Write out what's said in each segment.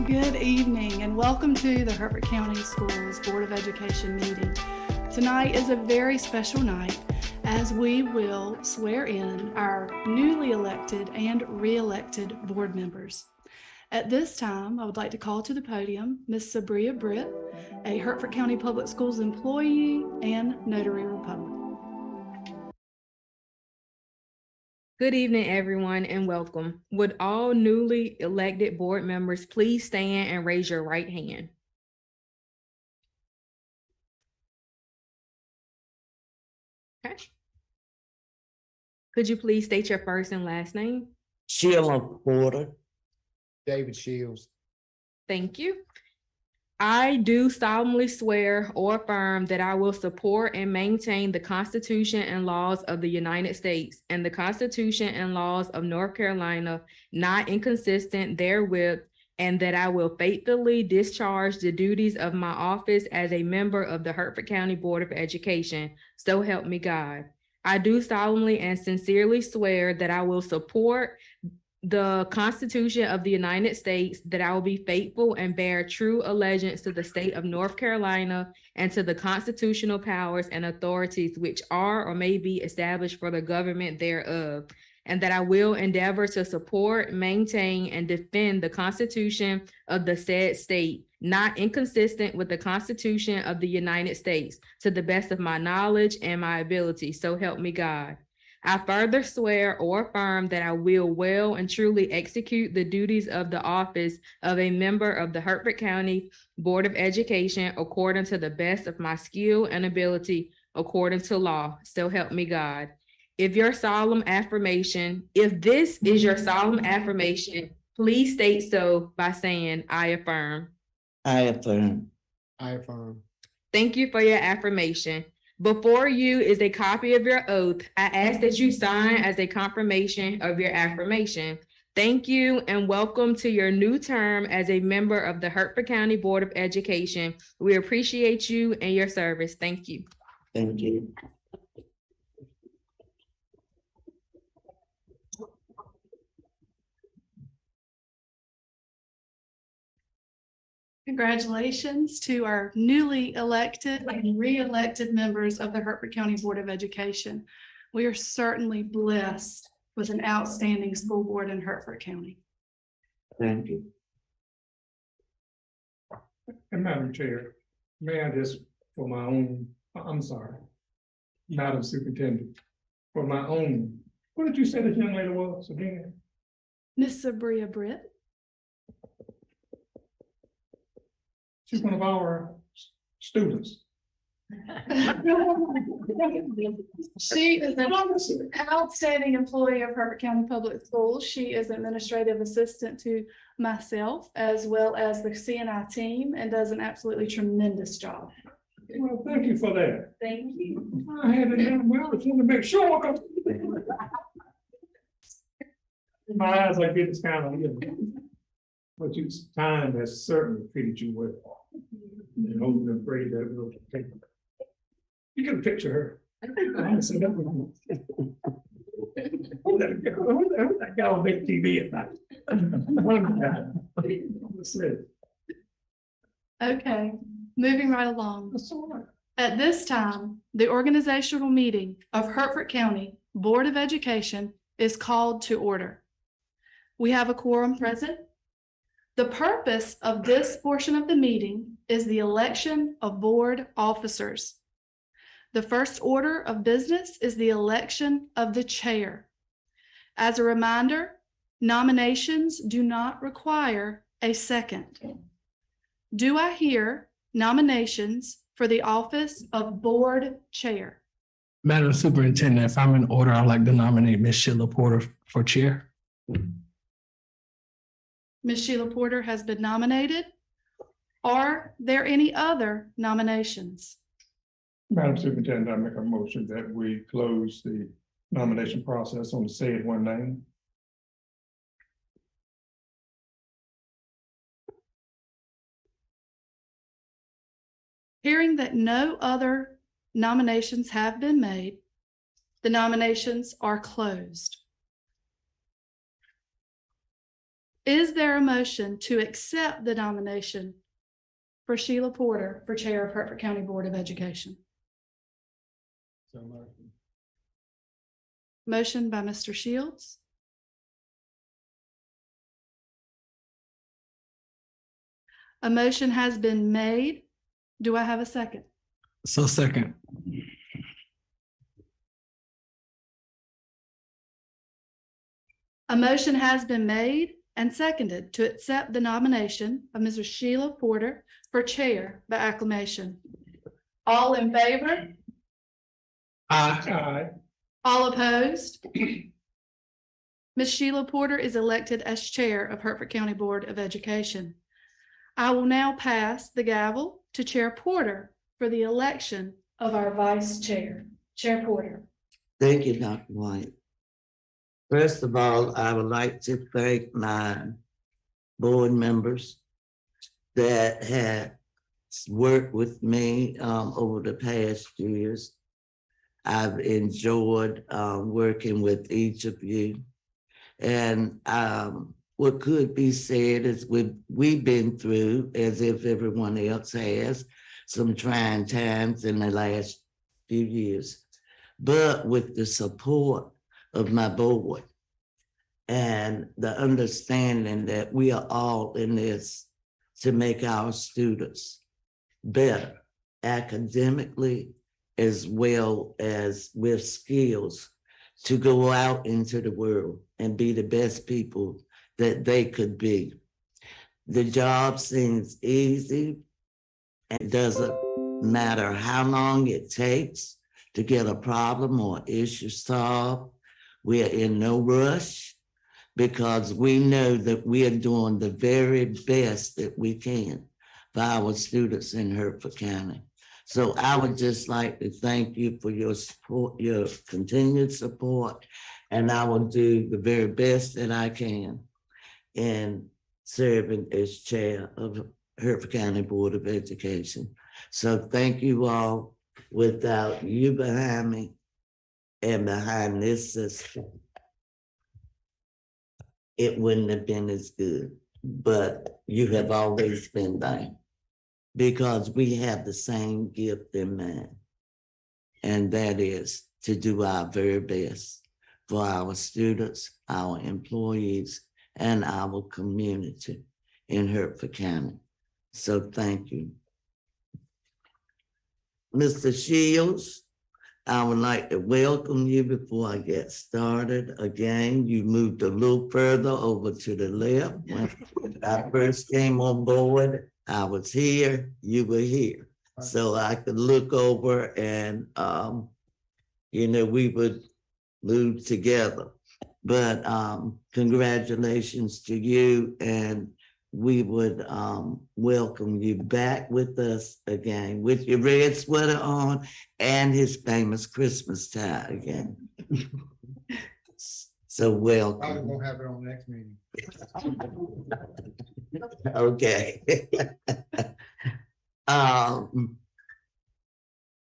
Good evening and welcome to the Hertford County Schools Board of Education meeting. Tonight is a very special night as we will swear in our newly elected and re-elected board members. At this time, I would like to call to the podium Ms. Sabria Britt, a Hertford County Public Schools employee and notary public. Good evening, everyone, and welcome. Would all newly elected board members please stand and raise your right hand? Okay. Could you please state your first and last name? Sheila Porter. David Shields. Thank you. I do solemnly swear or affirm that I will support and maintain the Constitution and laws of the United States and the Constitution and laws of North Carolina, not inconsistent therewith, and that I will faithfully discharge the duties of my office as a member of the Hertford County Board of Education. So help me God. I do solemnly and sincerely swear that I will support the Constitution of the United States, that I will be faithful and bear true allegiance to the state of North Carolina and to the constitutional powers and authorities which are or may be established for the government thereof, and that I will endeavor to support, maintain, and defend the Constitution of the said state, not inconsistent with the Constitution of the United States, to the best of my knowledge and my ability. So help me God. I further swear or affirm that I will well and truly execute the duties of the office of a member of the Hertford County Board of Education according to the best of my skill and ability according to law. So help me God. If this is your solemn affirmation, please state so by saying, I affirm. I affirm. I affirm. Thank you for your affirmation. Before you is a copy of your oath. I ask that you sign as a confirmation of your affirmation. Thank you and welcome to your new term as a member of the Hertford County Board of Education. We appreciate you and your service. Thank you. Thank you. Congratulations to our newly elected and re-elected members of the Hertford County Board of Education. We are certainly blessed with an outstanding school board in Hertford County. Thank you. And Madam Chair, may I just, for my own, I'm sorry, Madam Superintendent, for my own, what did you say this young lady was again? Miss Sabria Britt. She's one of our students. She is an outstanding employee of Hertford County Public Schools. She is administrative assistant to myself as well as the CNI team and does an absolutely tremendous job. Well, thank you for that. Thank you. I had it done well, I just want to make sure. My eyes like this kind of, but time has certainly treated you well. And hoping and pray that we'll take it. You can picture her. Honestly, that was that guy on big TV at night. Okay, moving right along. That's all right. At this time, the organizational meeting of Hertford County Board of Education is called to order. We have a quorum present. The purpose of this portion of the meeting is the election of board officers. The first order of business is the election of the chair. As a reminder, nominations do not require a second. Do I hear nominations for the office of board chair? Madam Superintendent, if I'm in order, I'd like to nominate Ms. Sheila Porter for chair. Ms. Sheila Porter has been nominated. Are there any other nominations? Madam Superintendent, I make a motion that we close the nomination process on the said one name. Hearing that no other nominations have been made, the nominations are closed. Is there a motion to accept the nomination for Sheila Porter for Chair of Hertford County Board of Education? So much. Motion by Mr. Shields. A motion has been made. Do I have a second? So second. A motion has been made and seconded to accept the nomination of Mrs. Sheila Porter for Chair by acclamation. All in favor? Aye. All opposed? Ms. Sheila Porter is elected as Chair of Hertford County Board of Education. I will now pass the gavel to Chair Porter for the election of our Vice Chair. Chair Porter. Thank you, Dr. White. First of all, I would like to thank my board members that have worked with me over the past years. I've enjoyed working with each of you. And what could be said is we've been through, as if everyone else has, some trying times in the last few years. But with the support of my board and the understanding that we are all in this to make our students better academically, as well as with skills to go out into the world and be the best people that they could be. The job seems easy and doesn't matter how long it takes to get a problem or issue solved. We are in no rush because we know that we are doing the very best that we can for our students in Hertford County. So I would just like to thank you for your support, your continued support, and I will do the very best that I can in serving as chair of Hertford County Board of Education. So thank you all. Without you behind me and behind this system, it wouldn't have been as good, but you have always been there because we have the same gift in mind, and that is to do our very best for our students, our employees, and our community in Hertford County. So thank you. Mr. Shields, I would like to welcome you before I get started. Again, you moved a little further over to the left. When I first came on board, I was here, you were here. So I could look over and, we would move together. But congratulations to you, and we would welcome you back with us again with your red sweater on and his famous Christmas tie again. So welcome. Probably won't have it on next meeting. Okay.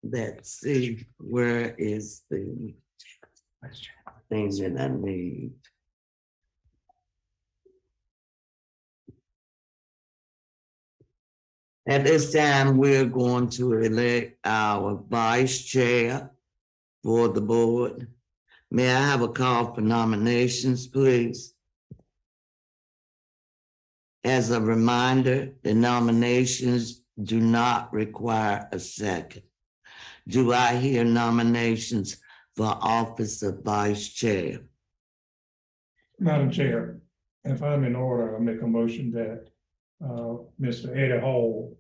Let's see, where is the thing that I need? At this time, we're going to elect our vice chair for the board. May I have a call for nominations, please? As a reminder, the nominations do not require a second. Do I hear nominations for office of vice chair? Madam Chair, if I'm in order, I'll make a motion that Mr. Eddie Hall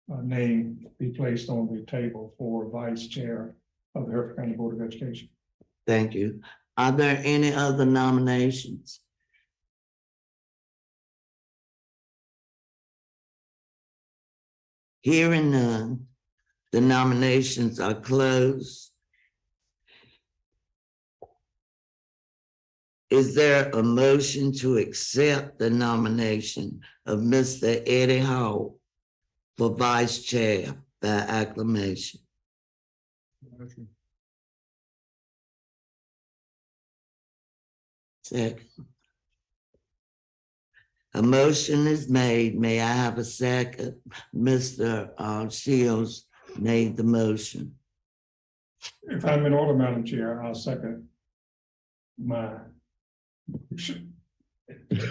name be placed on the table for Vice Chair of the Hertford County Board of Education. Thank you. Are there any other nominations? Hearing none, the nominations are closed. Is there a motion to accept the nomination of Mr. Eddie Hall for vice chair by acclamation? Motion. Second. A motion is made. May I have a second? Mr. Shields made the motion. If I'm in order, Madam Chair, I'll second my.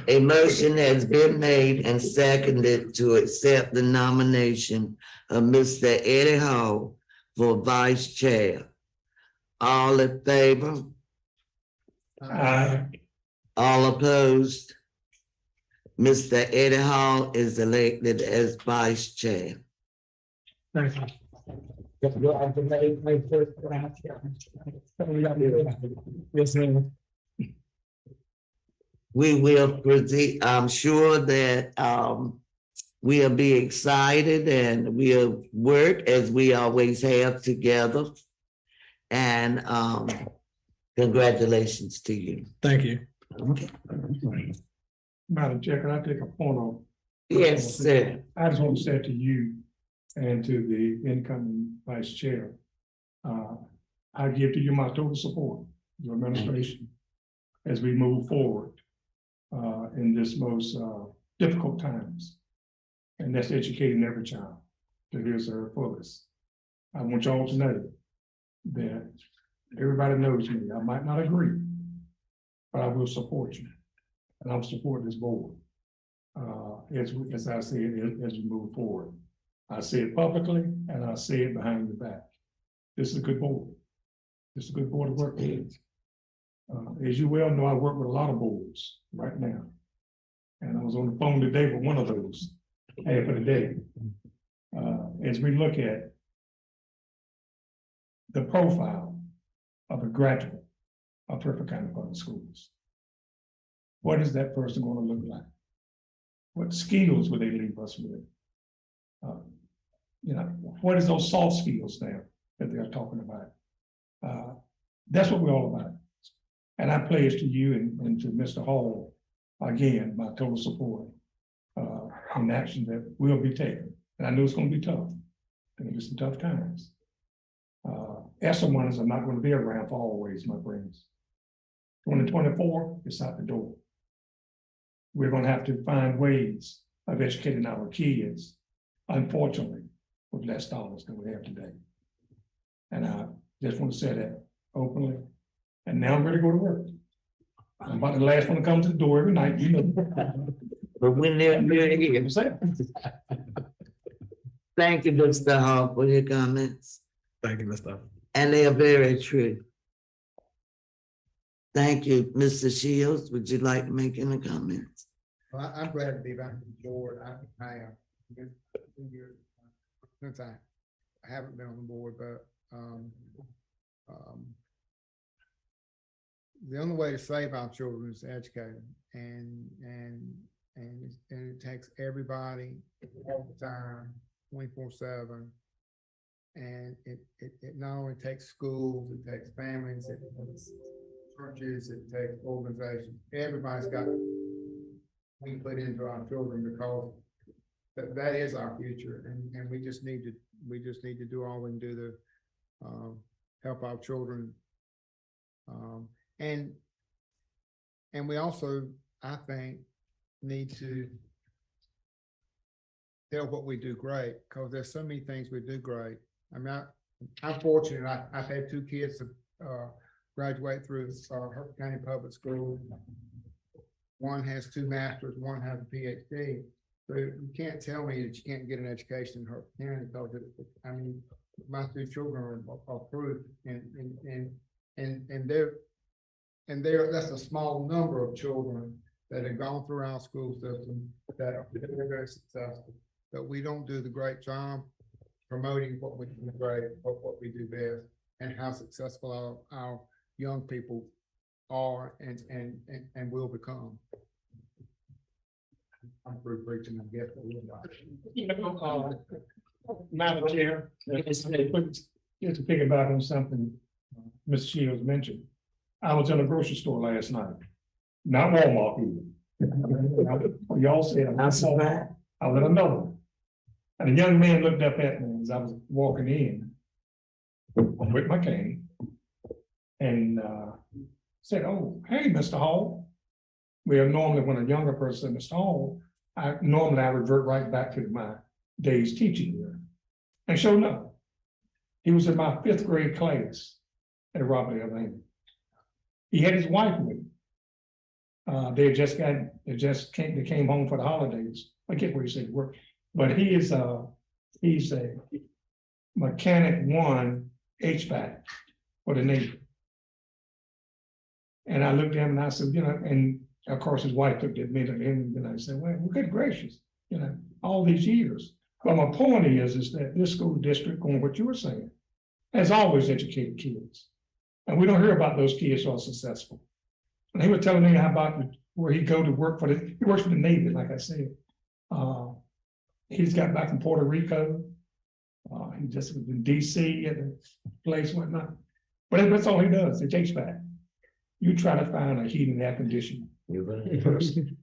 A motion has been made and seconded to accept the nomination of Mr. Eddie Hall for vice chair. All in favor? Aye. All opposed? Mr. Eddie Hall is elected as vice chair. Thank you. Yes, ma'am. We will proceed. I'm sure that we'll be excited and we'll work as we always have together. And congratulations to you. Thank you. Okay. Madam Chair, can I take a point on? Yes, sir. I just want to say to you and to the incoming vice chair, I give to you my total support, your administration, as we move forward in this most difficult times. And that's educating every child to their fullest. I want y'all to know that everybody knows me. I might not agree, but I will support you. And I'll support this board. As I say it, as we move forward. I say it publicly and I say it behind the back. This is a good board. This is a good board to work with. As you well know, I work with a lot of boards right now. And I was on the phone today with one of those, half of the day. As we look at the profile of a graduate of Hertford County Public Schools. What is that person going to look like? What skills will they leave us with? What is those soft skills there that they're talking about? That's what we're all about. And I pledge to you and to Mr. Hall, again, my total support in action that will be taken. And I know it's going to be tough. Going to be some tough times. S1s are not going to be around for always, my friends. 2024, it's out the door. We're going to have to find ways of educating our kids, unfortunately, with less dollars than we have today. And I just want to say that openly. And now I'm ready to go to work. I'm about the last one to come to the door every night, you know. But when they're here, thank you, Mr. Hall, for your comments. Thank you, Mr. And they are very true. Thank you, Mr. Shields. Would you like to make any comments? Well, I'm glad to be back on the board. I am. Since I haven't been on the board, but the only way to save our children is to educate them, and it takes everybody all the time, 24/7. And it not only takes schools, it takes families, it takes churches, it takes organizations. Everybody's got we put into our children because that is our future, and we just need to do all we can do to help our children. And we also, I think, need to tell what we do great, because there's so many things we do great. I mean, I'm fortunate. I've had two kids graduate through Hertford County Public School. One has 2 masters, one has a PhD. So you can't tell me that you can't get an education in Hertford County, because I mean, my 2 children are proof, and they're that's a small number of children that have gone through our school system that are very successful. But we don't do the great job promoting what we do great, what we do best, and how successful our young people are and will become. I'm through preaching, I guess. Madam Chair, just to piggyback on something Ms. Shields mentioned. I was in a grocery store last night, not Walmart either. Y'all said I'm not Walmart. I was at another one. And a young man looked up at me as I was walking in with my cane and said, "Oh, hey, Mr. Hall." Where normally when a younger person is tall, I revert right back to my days teaching there. And sure enough, he was in my 5th grade class at Robert L. Lane. He had his wife with him. They came home for the holidays. I get where you say work, but he's a mechanic 1 HVAC for the Navy. And I looked at him and I said, and of course his wife looked at me and I said, well, good gracious, all these years. But my point is that this school district, on what you were saying, has always educated kids. And we don't hear about those kids who are successful. And he was telling me about where he go to work he works for the Navy, like I said. He's got back from Puerto Rico. He just was in DC at the place, whatnot. But that's all he does, it's HVAC. You try to find a heating and air conditioning person.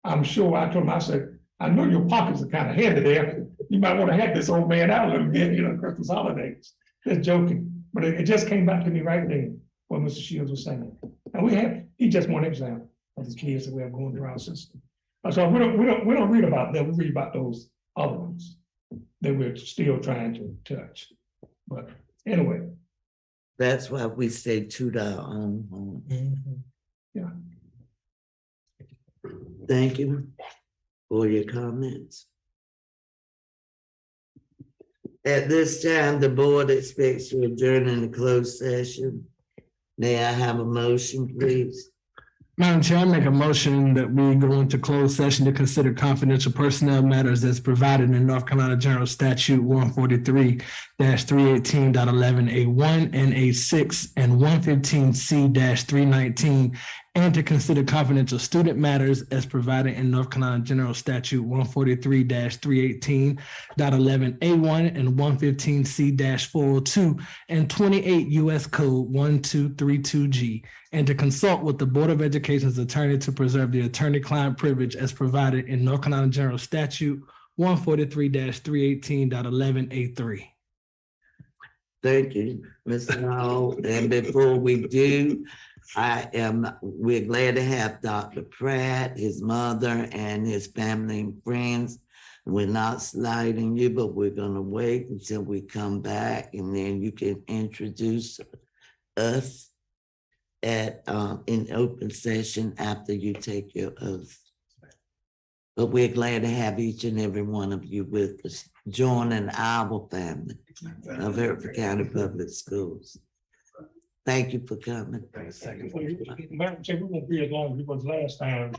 I'm sure I told him, I said, I know your pockets are kind of heavy there. You might want to help this old man out a little bit, Christmas holidays. Just joking. But it just came back to me right then, what Mr. Shields was saying. And he's just one example of the kids that we have going through our system. So we don't read about them, we read about those other ones that we're still trying to touch. But anyway. That's why we say to our own home. Yeah. Thank you for your comments. At this time, the board expects to adjourn in the closed session. May I have a motion, please? Madam Chair, I make a motion that we go into closed session to consider confidential personnel matters as provided in North Carolina General Statute 143-318.11A1 and A6 and 115C-319, and to consider confidential student matters as provided in North Carolina General Statute 143-318.11A1 and 115C-402 and 28 U.S. Code 1232G, and to consult with the Board of Education's attorney to preserve the attorney-client privilege as provided in North Carolina General Statute 143-318.11A3. Thank you, Mr. Hall. And before we do, we're glad to have Dr. Pratt, his mother, and his family and friends. We're not slighting you, but we're gonna wait until we come back, and then you can introduce us in open session after you take your oath. But we're glad to have each and every one of you with us, joining our family of Hertford County Public Schools. Thank you for coming. Madam Chair, we won't be as long as it was last time.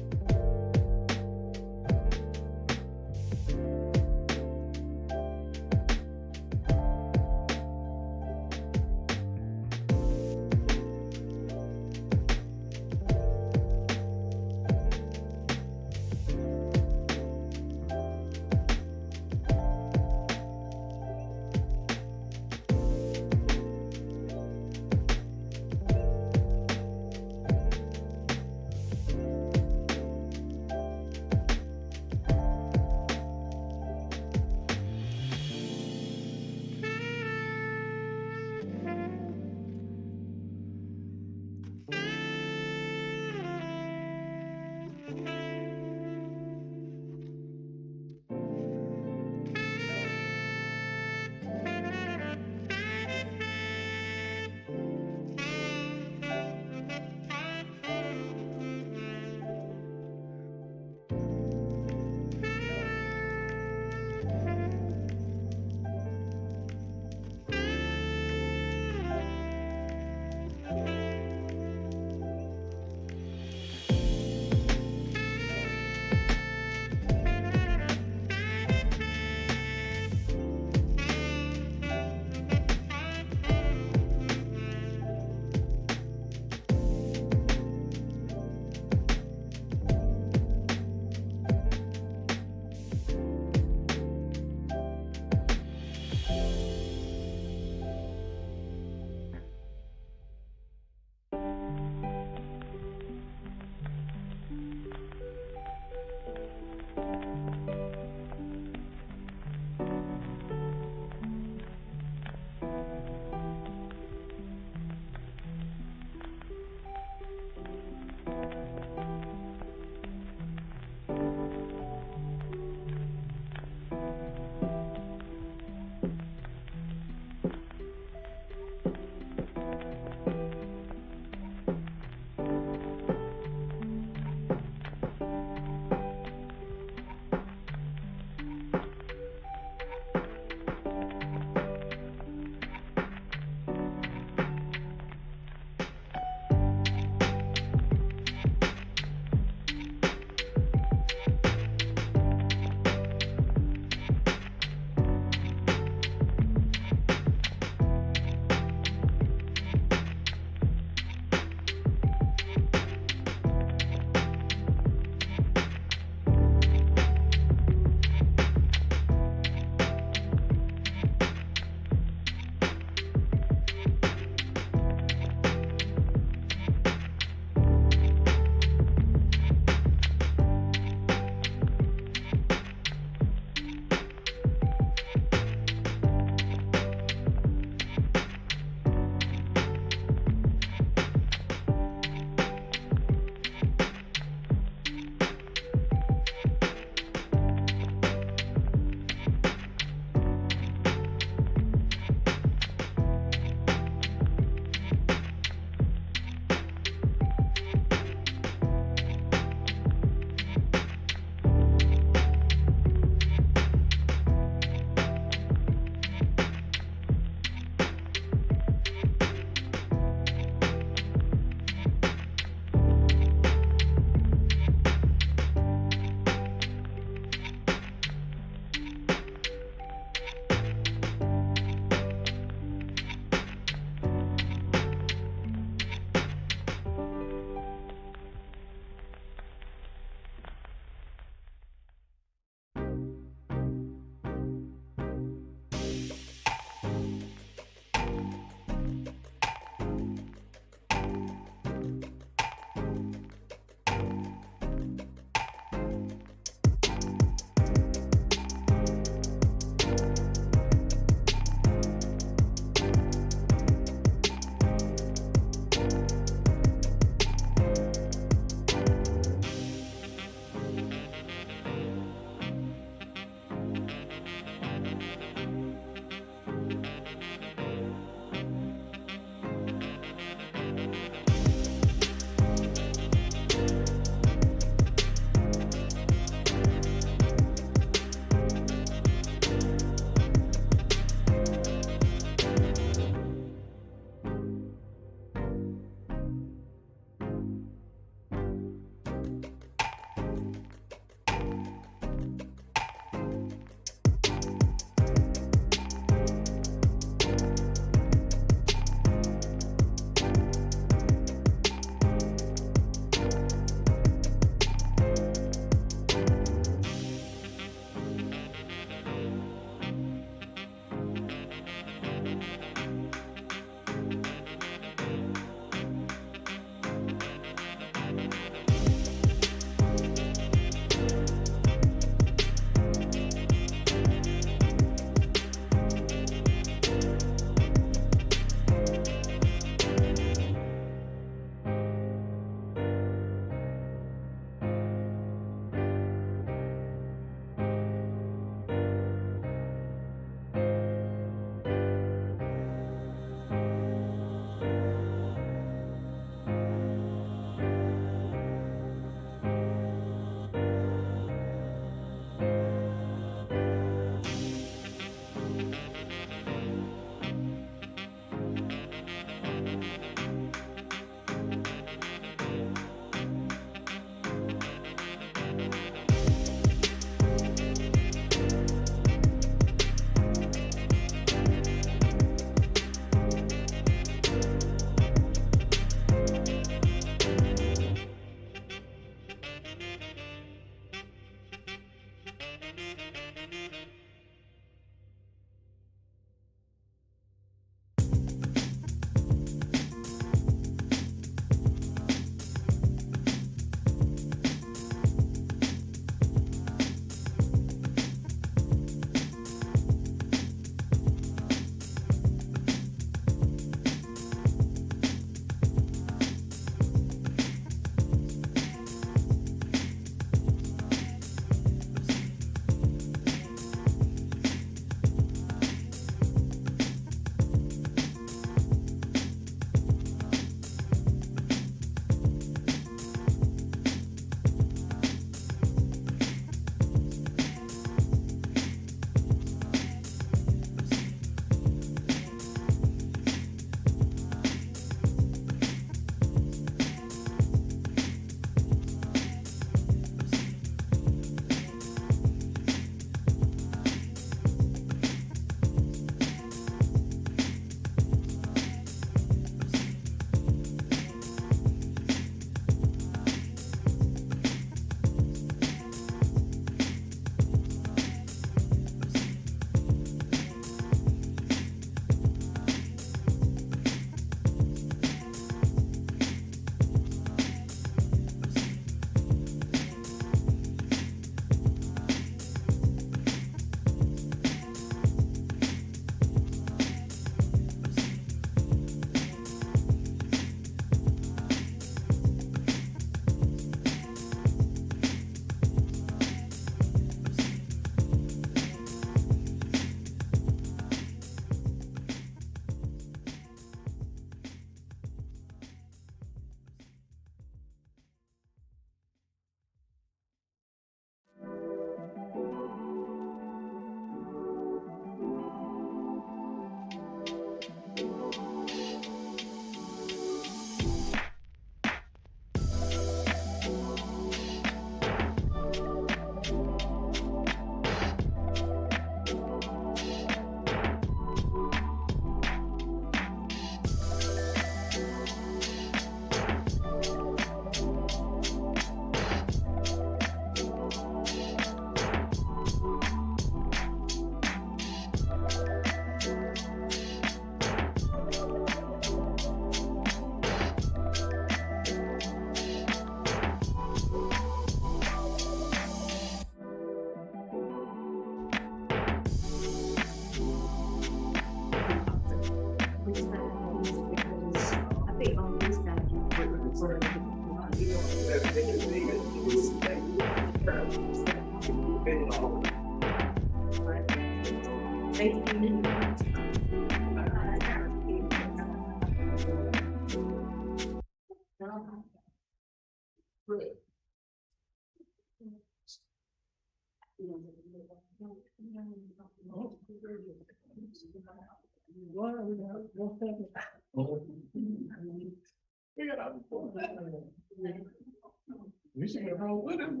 You see it all with him.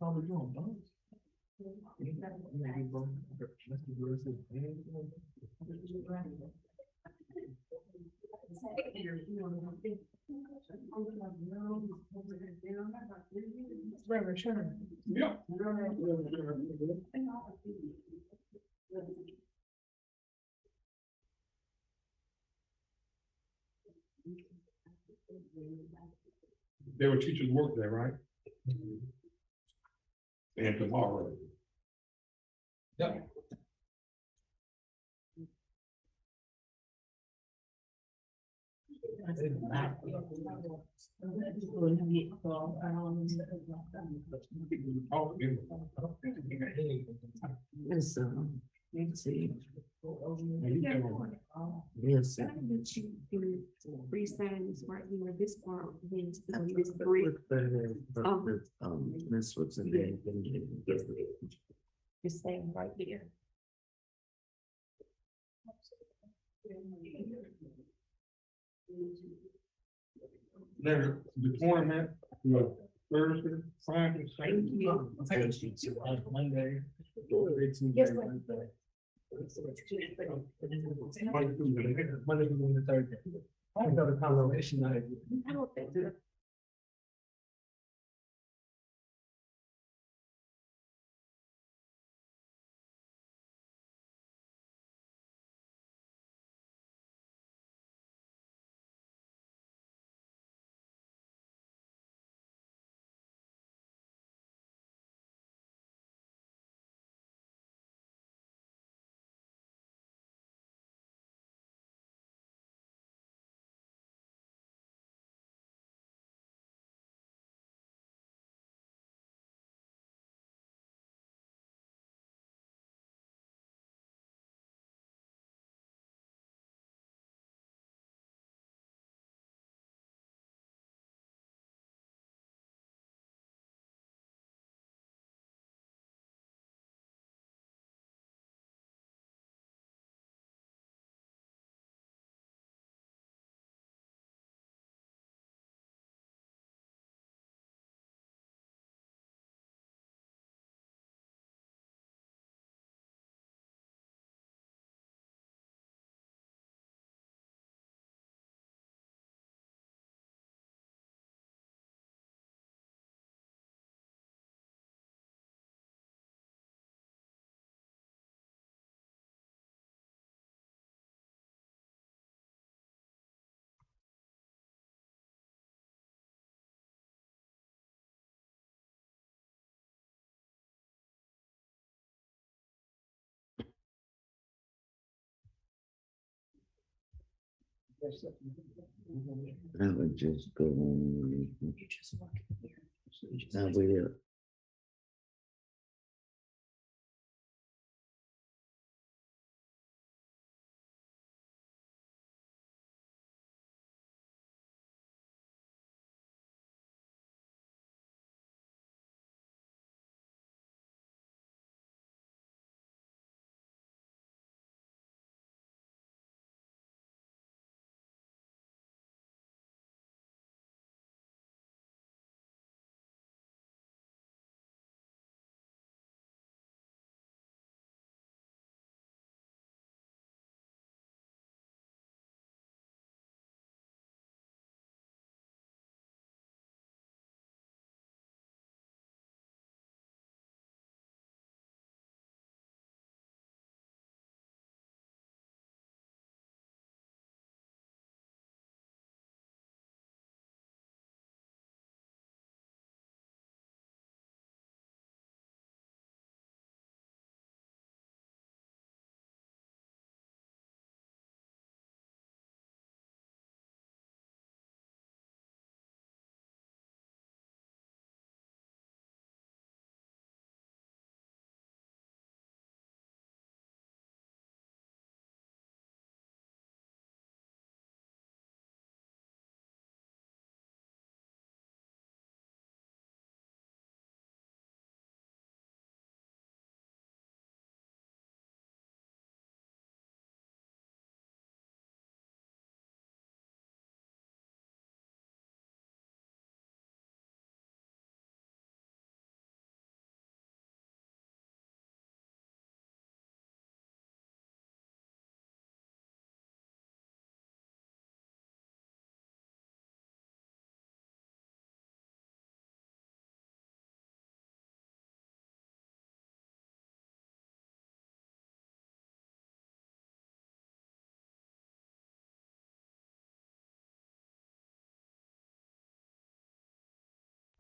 How we doing, bro? Yeah. They were teachers work there, right? And tomorrow. Yeah. Yes, let's see. Yes. Three signs right here, this part, this three, This was in there. is saying right there. There, the tournament, Thursday, Friday, Saturday. Monday. Yes, ma'am. Monday, Tuesday, Thursday. I got a conversation. I don't think that. I would just go on. Now we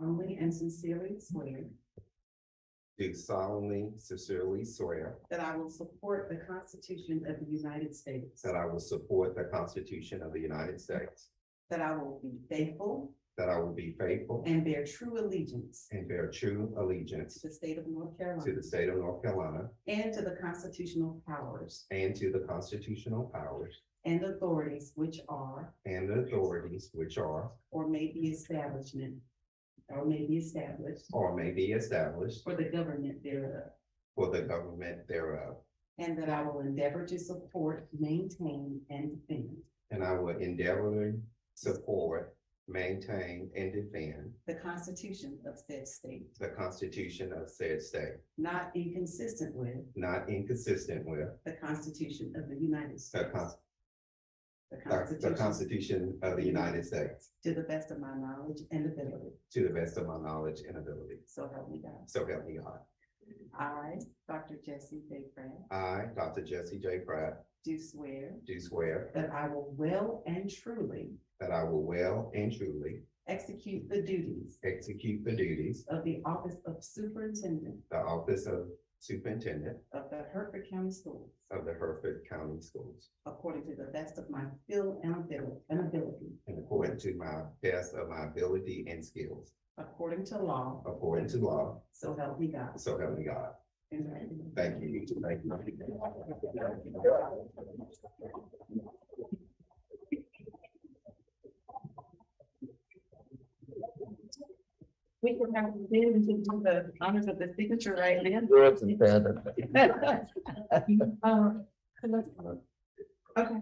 Only and sincerely swear do solemnly, sincerely swear that I will support the Constitution of the United States, that I will support the Constitution of the United States, that I will be faithful that I will be faithful and bear true allegiance and bear true allegiance to the state of North to Carolina the state of North Carolina and to the constitutional powers and to the constitutional powers and authorities which are and the authorities which are or may be established or may be established for the government thereof, for the government thereof. and that I will endeavor to support, maintain, and defend And I will endeavor to support, maintain, and defend the Constitution of said state, the Constitution of said state, not inconsistent with not inconsistent with the Constitution of the United the States. The The Constitution of the United States, to the best of my knowledge and ability. to the best of my knowledge and ability. So help me God. So help me God. I, Dr. Jesse J. Pratt, I, Dr. Jesse J. Pratt, do swear do swear that I will well and truly that I will well and truly execute the duties execute the duties of the office of superintendent the office of Superintendent of the Hertford County Schools of the Hertford County Schools, according to the best of my skill and ability, and according to my best of my ability and skills, according to law, according to law, so help me God. so help me God. Congratulations. Thank you. Thank you. We can have them to do the honors of the signature right now. Yours is better. Let's go. Okay.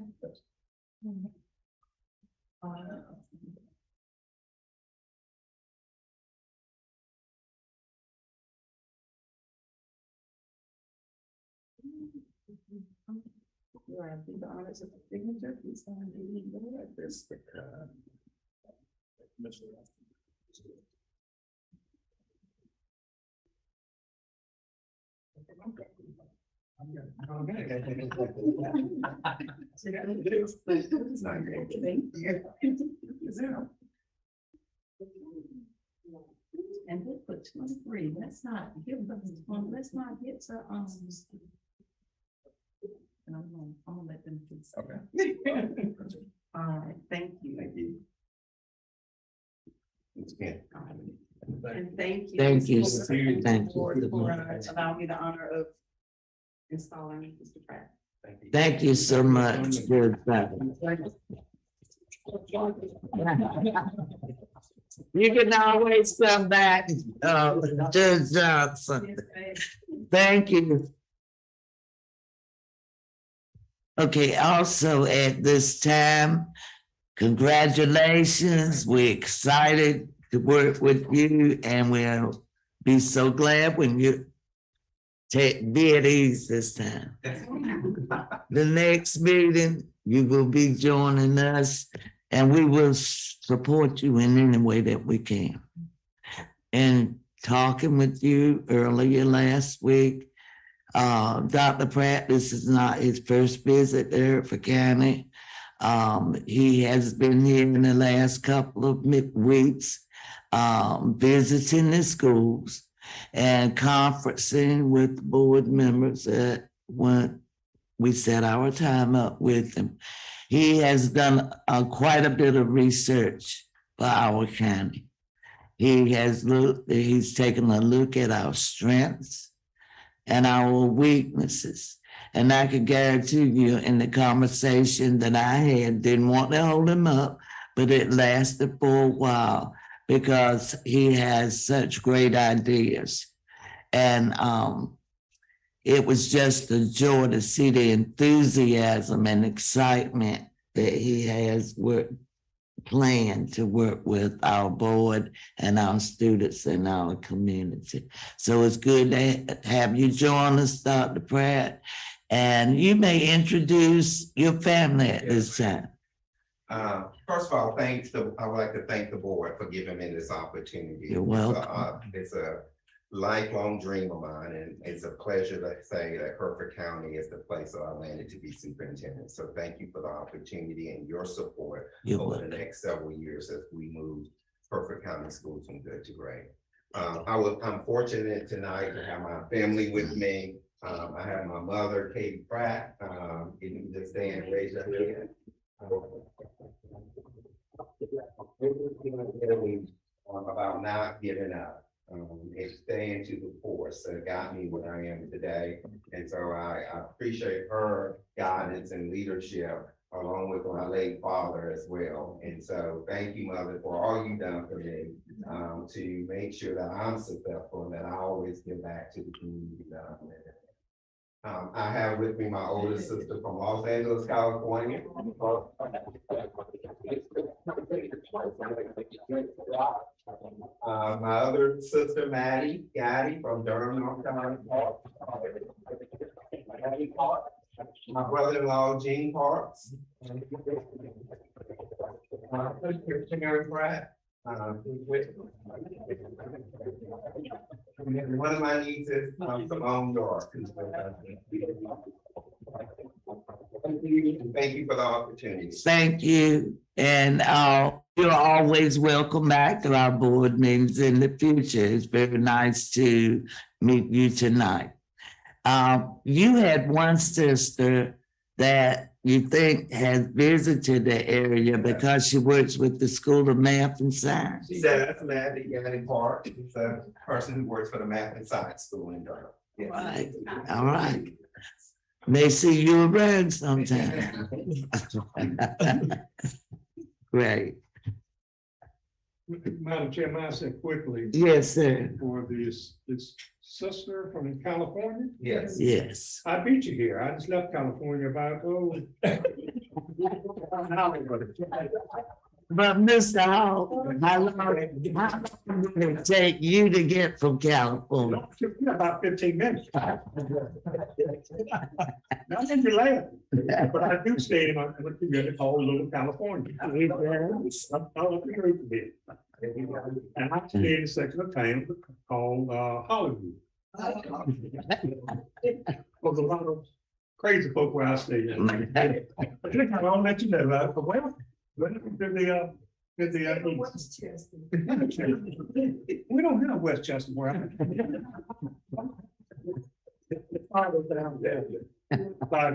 You are to do the honors of the signature. Please sign this. And we'll put 23, let's not give them one, let's not get to, and I'm gonna let them. Okay. All right, thank you. Thank you. Once again. And thank you. Thank you. Thank Thank you. For allowing me the honor of installing Mr. Pratt. Thank you. Thank you so much. Good job. You can always come back, Judge Johnson. Thank you. Okay, also at this time, congratulations. We're excited to work with you, and we'll be so glad when you be at ease this time. The next meeting, you will be joining us, and we will support you in any way that we can. And talking with you earlier last week, Dr. Pratt, this is not his first visit to Hertford County. He has been here in the last couple of weeks, visiting the schools and conferencing with board members when we set our time up with him. He has done quite a bit of research for our county. He's taken a look at our strengths and our weaknesses. And I can guarantee you in the conversation that I had, didn't want to hold him up, but it lasted for a while because he has such great ideas. And it was just a joy to see the enthusiasm and excitement that he has planned to work with our board and our students in our community. So it's good to have you join us, Dr. Pratt. And you may introduce your family at this time. First of all, I would like to thank the board for giving me this opportunity. You're welcome. It's a lifelong dream of mine, and it's a pleasure to say that Hertford County is the place that I landed to be superintendent. So thank you for the opportunity and your support over the next several years as we move Hertford County Schools from good to great. I'm fortunate tonight to have my family with me. I have my mother, Katie Pratt. You can just stand and raise your hand. About not giving up and staying to the course that got me where I am today. And so I appreciate her guidance and leadership along with my late father as well. And so thank you, Mother, for all you've done for me to make sure that I'm successful and that I always give back to the community that I'm in. I have with me my oldest sister from Los Angeles, California. My other sister, Maddie from Durham, North Carolina. My brother-in-law, Gene Parks. My sister, Sharon Pratt. And one of my nieces, Simone Dorr. Thank you for the opportunity. Thank you. And you're always welcome back to our board meetings in the future. It's very nice to meet you tonight. You had one sister that you think has visited the area because she works with the School of Math and Science. She does, Maddie Park. She's a person who works for the Math and Science School in Durham. Yes. Right. All right. May see you around sometime. Great. Madam Chair, may I say quickly? Yes, sir. For this sister from California? Yes. Yes. I beat you here. I just left California about, But Mr. Hall, how long did it take you to get from California? about 15 minutes. Not in your land, but I do stay in a community called Little California. And I stay in a section of town called Hollywood. There's a lot of crazy folk where I stay. I'll let you know that. Well, we don't have Westchester where I'm. Down there. But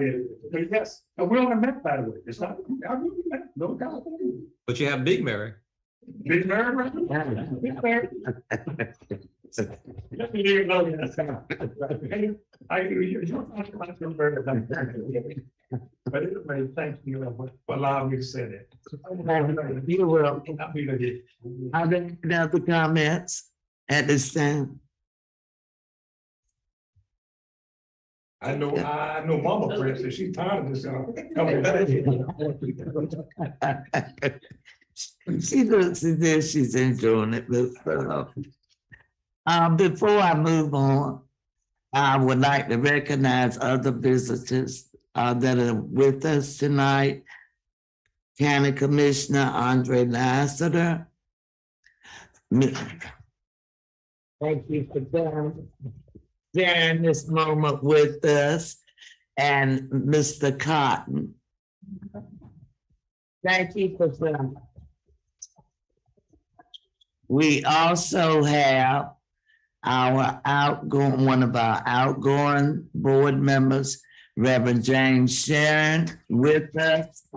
yes, we only met, by the way. It's not, I really met, no California. But you have Big Mary. Big Mary, right? Big Mary. Let me leave it alone. I hear you. But anyway, thank you for allowing me to say that. You're welcome. Are there any other comments at this time? I know Mama Princess, she's tired of this. She looks as if she's enjoying it. Before I move on, I would like to recognize other visitors that are with us tonight. County Commissioner Andre Lassiter. Thank you for sharing this moment with us, and Mr. Cotton. Thank you for that. We also have one of our outgoing board members, Reverend James Sharon, with us.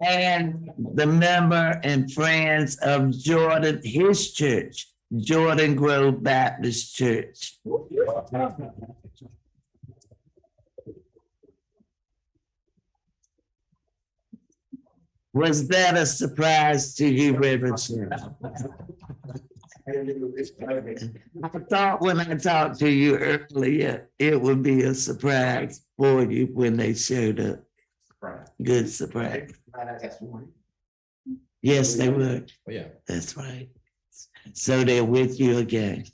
And the member and friends of Jordan, his church, Jordan Grove Baptist Church. Was that a surprise to you, Reverend Sharon? I thought when I talked to you earlier, it would be a surprise for you when they showed up. Good surprise. Yes, they would. Oh, yeah. That's right. So they're with you again.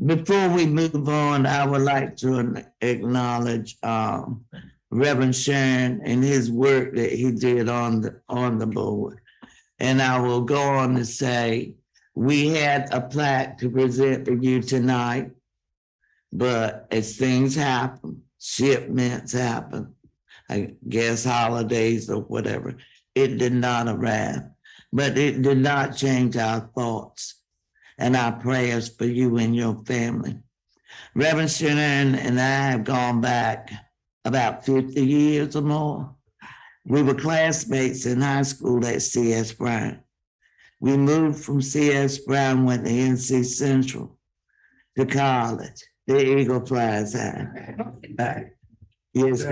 Before we move on, I would like to acknowledge Reverend Sharon and his work that he did on the board. And I will go on to say, we had a plaque to present to you tonight, but as things happen, shipments happen, I guess holidays or whatever. It did not arrive, but it did not change our thoughts and our prayers for you and your family. Reverend Sharon and I have gone back about 50 years or more. We were classmates in high school at C.S. Brown. We moved from C.S. Brown, went to NC Central, to college, the Eagle Flies High. Yes.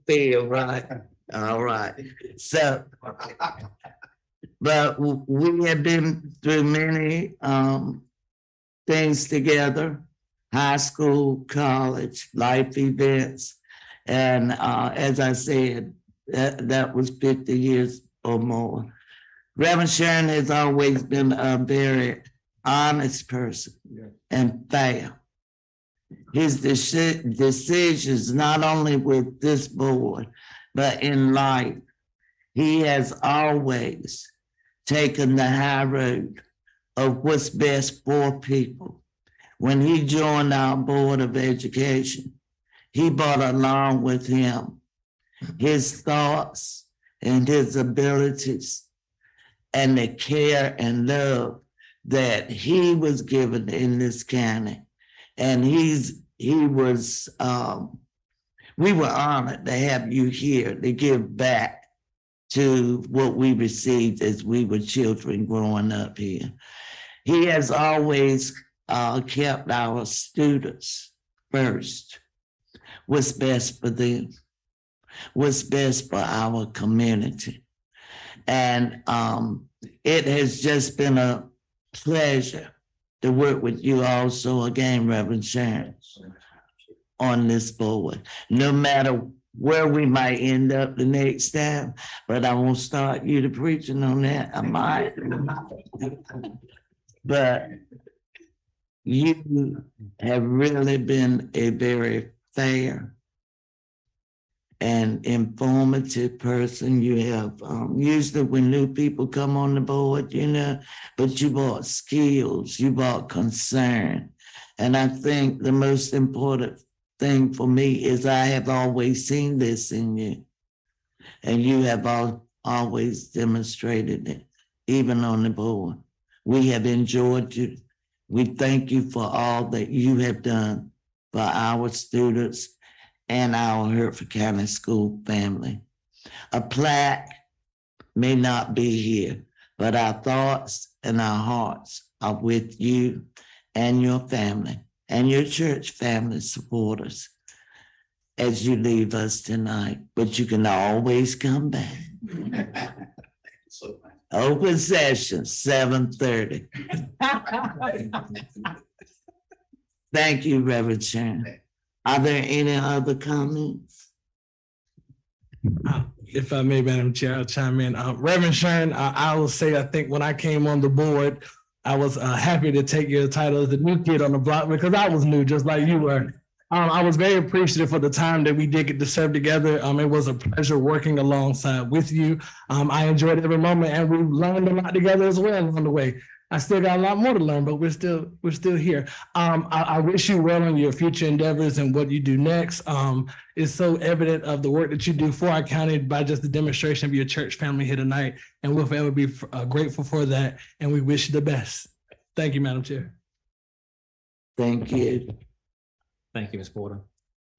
Feel right. All right. So, but we have been through many things together, high school, college, life events. And as I said, that was 50 years or more. Reverend Sharon has always been a very honest person and fair. His decisions, not only with this board, but in life, he has always taken the high road of what's best for people. When he joined our Board of Education, he brought along with him his thoughts and his abilities and the care and love that he was given in this county. And we were honored to have you here to give back to what we received as we were children growing up here. He has always kept our students first. What's best for them? What's best for our community? And it has just been a pleasure to work with you also again, Reverend Sharon, on this board. No matter where we might end up the next time, but I won't start you to preaching on that. I might. But you have really been a very fair and informative person. You have, usually when new people come on the board, but you brought skills, you brought concern. And I think the most important thing for me is I have always seen this in you. And you have always demonstrated it, even on the board. We have enjoyed you. We thank you for all that you have done for our students and our Hertford County School family. A plaque may not be here, but our thoughts and our hearts are with you and your family and your church family supporters as you leave us tonight. But you can always come back. Open session, 7:30. Thank you, Reverend Sharon. Are there any other comments? If I may, Madam Chair, I'll chime in. Reverend Sharon, I will say, I think when I came on the board, I was happy to take your title as the new kid on the block because I was new, just like you were. I was very appreciative for the time that we did get to serve together. It was a pleasure working alongside with you. I enjoyed every moment, and we learned a lot together as well along the way. I still got a lot more to learn, but we're still here. I wish you well on your future endeavors and what you do next. It's so evident of the work that you do for our county by just the demonstration of your church family here tonight, and we'll forever be grateful for that. And we wish you the best. Thank you, Madam Chair. Thank you. Thank you, Ms. Porter.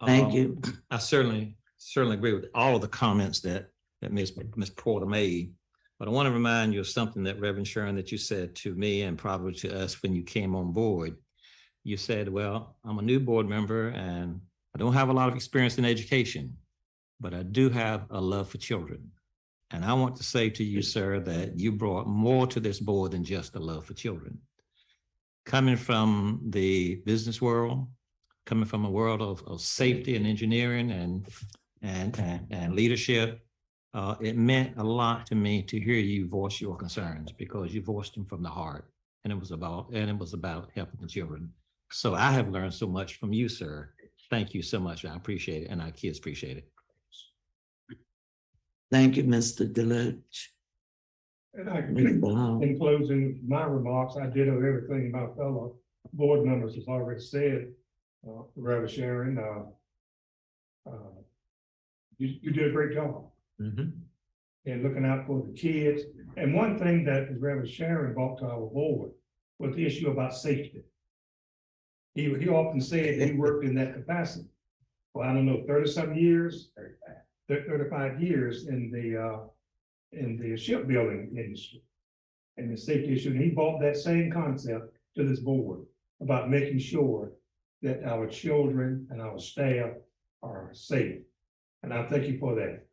Thank you. I certainly agree with all of the comments that Ms. Porter made. But I want to remind you of something that Reverend Sharon, that you said to me and probably to us when you came on board. You said, well, I'm a new board member and I don't have a lot of experience in education, but I do have a love for children. And I want to say to you, sir, that you brought more to this board than just a love for children. Coming from the business world, coming from a world of safety and engineering and leadership, it meant a lot to me to hear you voice your concerns because you voiced them from the heart, and it was about helping the children. So I have learned so much from you, sir. Thank you so much. I appreciate it, and our kids appreciate it. Thank you, Mr. Deloach. And I, Mr. Hall. in closing my remarks, I did everything my fellow board members has already said. Reverend Sharon, you did a great job. And looking out for the kids. And one thing that Reverend Sharon brought to our board was the issue about safety. He often said he worked in that capacity. Well, I don't know, 30-some years, 35 years in the shipbuilding industry. And the safety issue, and he brought that same concept to this board about making sure that our children and our staff are safe. And I thank you for that.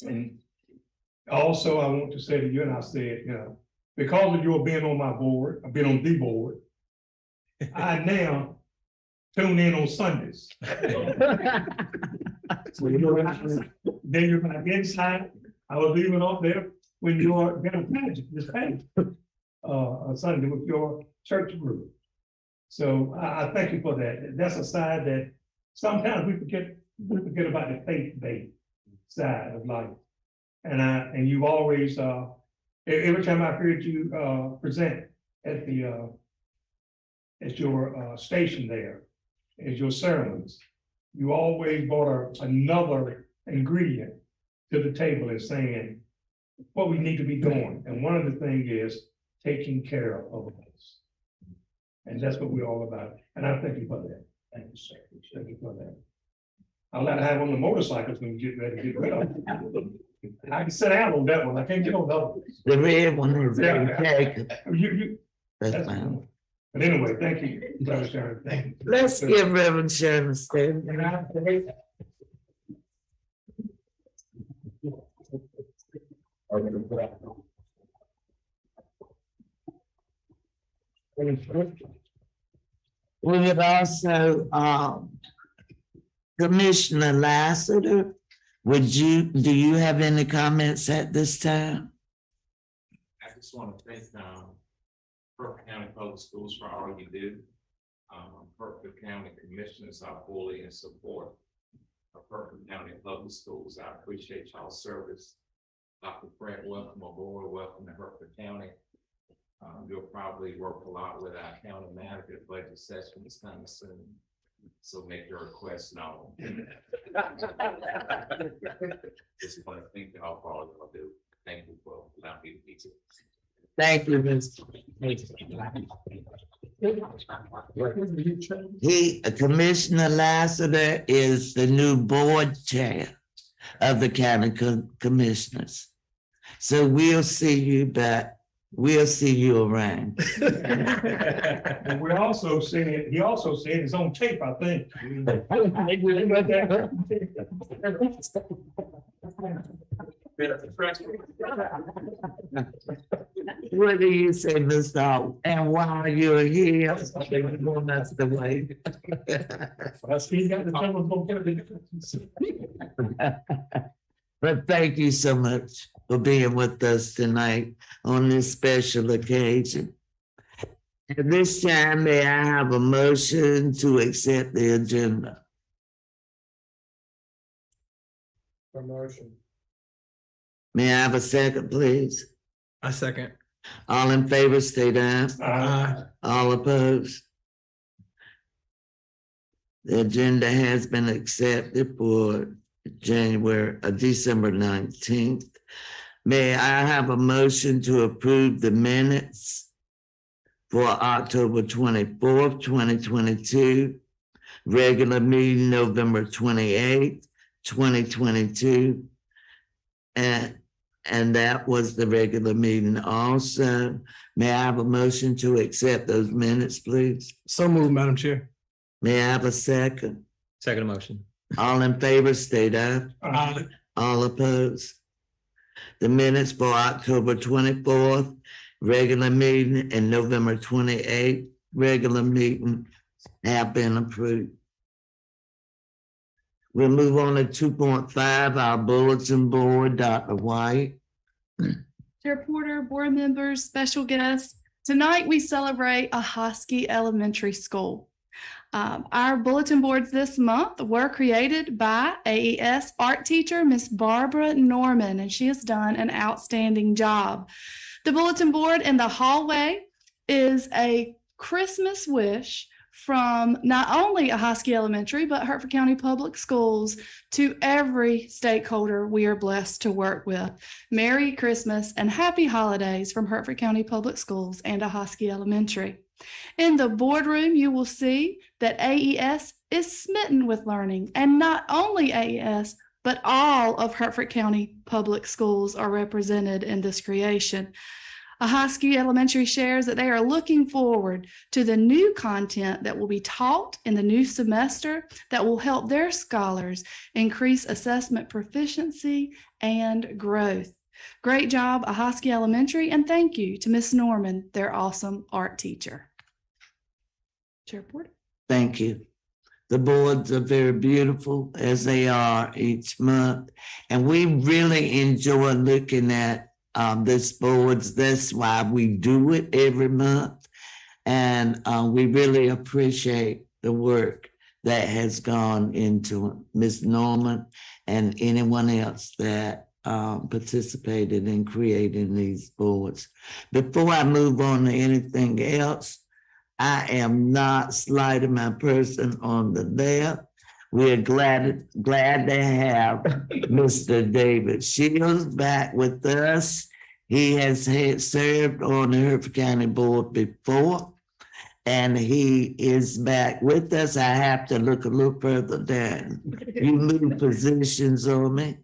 And also, I want to say to you, and I said, you know, because of your being on my board, I've been on the board, I now tune in on Sundays. So then you're my inside. I was leaving off there when you are going to pageant this pageant on Sunday with your church group. So I thank you for that. That's a side that sometimes we forget about the faith-based side of life. And you've always every time I've heard you present at your station there, at your sermons, you always brought another ingredient to the table and saying what we need to be doing. And one of the things is taking care of us. And that's what we're all about. And I thank you for that. Thank you, sir. Thank you for that. I'll let to have one of the motorcycles when we get ready to get rid of them. I can sit down on that one. I can't get on the other one. The red one is okay. That's fine. But anyway, thank you, Reverend Sharon. Thank you. Let's give Reverend Sharon a statement. We would also, Commissioner Lassiter, do you have any comments at this time? I just want to thank Hertford County Public Schools for all you do. Hertford County Commissioners are fully in support of Hertford County Public Schools. I appreciate y'all's service. Dr. Fred, welcome aboard. Welcome to Hertford County. You'll probably work a lot with our county manager. Budget session is coming soon, so make your requests known. Just want to thank y'all for all y'all do. Thank you for allowing me to be here. Thank you, Mr. Commissioner Lassiter is the new board chair of the county commissioners. So we'll see you back. We'll see you around. And we're also saying, he also said it's on tape, I think. What do you say, Mr. Hall? And while you're here, that's the way. But thank you so much for being with us tonight on this special occasion. At this time, may I have a motion to accept the agenda? Promotion. May I have a second, please? I second. All in favor, state aye. Aye. All opposed? The agenda has been accepted for December 19th. May I have a motion to approve the minutes for October 24th, 2022, regular meeting November 28th, 2022, and that was the regular meeting also. May I have a motion to accept those minutes, please? So moved, Madam Chair. May I have a second? Second motion. All in favor, state aye. Aye. All opposed? The minutes for October 24th, regular meeting, and November 28th, regular meeting have been approved. We'll move on to 2.5, our bulletin board, Dr. White. Chair Porter, board members, special guests, tonight we celebrate a Hosky Elementary School. Our bulletin boards this month were created by AES art teacher, Miss Barbara Norman, and she has done an outstanding job. The bulletin board in the hallway is a Christmas wish from not only Ahoskie Elementary, but Hertford County Public Schools to every stakeholder we are blessed to work with. Merry Christmas and Happy Holidays from Hertford County Public Schools and Ahoskie Elementary. In the boardroom, you will see that AES is smitten with learning, and not only AES, but all of Hertford County Public Schools are represented in this creation. Ahoskie Elementary shares that they are looking forward to the new content that will be taught in the new semester that will help their scholars increase assessment proficiency and growth. Great job, Ahoskie Elementary, and thank you to Miss Norman, their awesome art teacher. Chair Porter. Thank you. The boards are very beautiful as they are each month. And we really enjoy looking at this boards. That's why we do it every month. And we really appreciate the work that has gone into it. Ms. Norman and anyone else that participated in creating these boards. Before I move on to anything else, I am not slighting my person on the left. We're glad to have Mr. David Shields back with us. He has served on the Hertford County Board before, and he is back with us. I have to look a little further down. You move positions on me,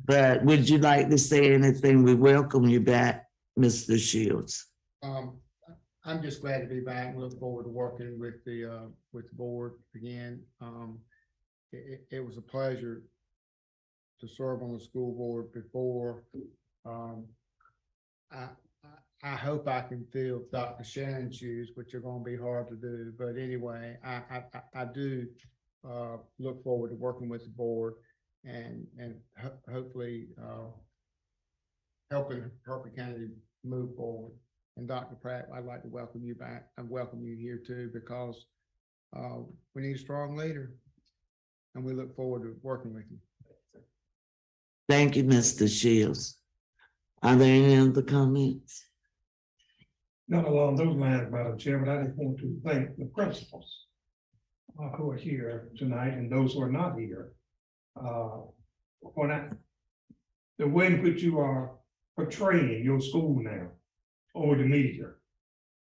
but would you like to say anything? We welcome you back, Mr. Shields. I'm just glad to be back and look forward to working with the board again. It was a pleasure to serve on the school board before. I hope I can fill Dr. Shannon's shoes, which are going to be hard to do. But anyway, I do look forward to working with the board and hopefully helping Hertford County move forward. And Dr. Pratt, I'd like to welcome you back. I welcome you here too, because we need a strong leader, and we look forward to working with you. Thank you, Mr. Shields. Are there any other comments? Not along those lines, Madam Chair, but I just want to thank the principals who are here tonight and those who are not here. The way in which you are portraying your school now over the media.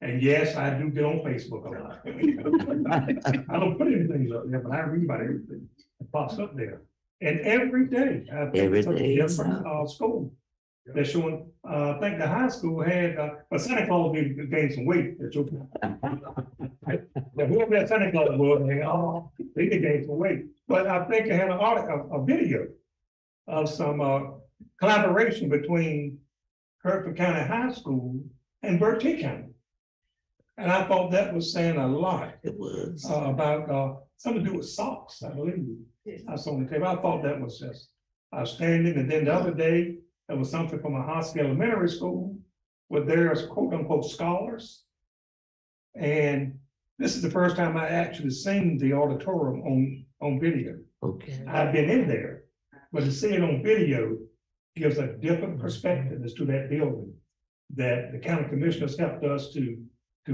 And yes, I do get on Facebook a lot. I don't put anything up there, but I read about everything that pops up there. And every day, I think it's a different school. They're showing, I think the high school had, but Santa Claus did gain some weight. Whoever that Santa Claus was, they did gain some weight. But I think it had a video of some collaboration between Hertford County High School and Bertie County. And I thought that was saying a lot. It was about something to do with socks, I believe. I saw on the table. I thought that was just outstanding. And then the other day, there was something from Ahoskie Elementary School where there's quote unquote scholars. And this is the first time I actually seen the auditorium on video. okay. I've been in there, but to see it on video gives a different perspective as to that building that the county commissioners helped us to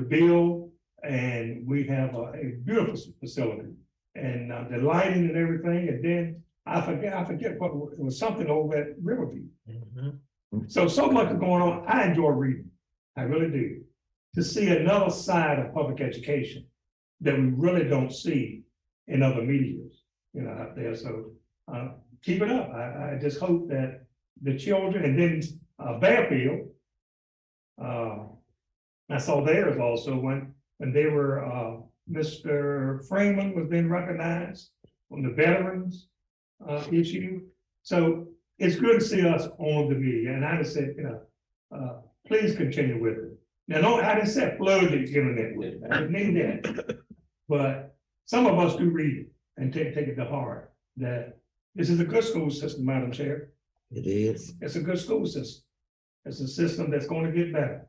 build, and we have a beautiful facility and the lighting and everything. And then I forget what it was, something over at Riverview. So much is going on. I enjoy reading. I really do. To see another side of public education that we really don't see in other medias, out there. So keep it up. I just hope that the children, and then Bearfield, I saw theirs also when they were, Mr. Freeman was being recognized on the veterans issue. So it's good to see us on the media. And I just said, please continue with it. Now, I didn't say flood the internet with it. I didn't mean that. But some of us do read it and take it to heart that this is a good school system, Madam Chair. It is. It's a good school system. It's a system that's going to get better,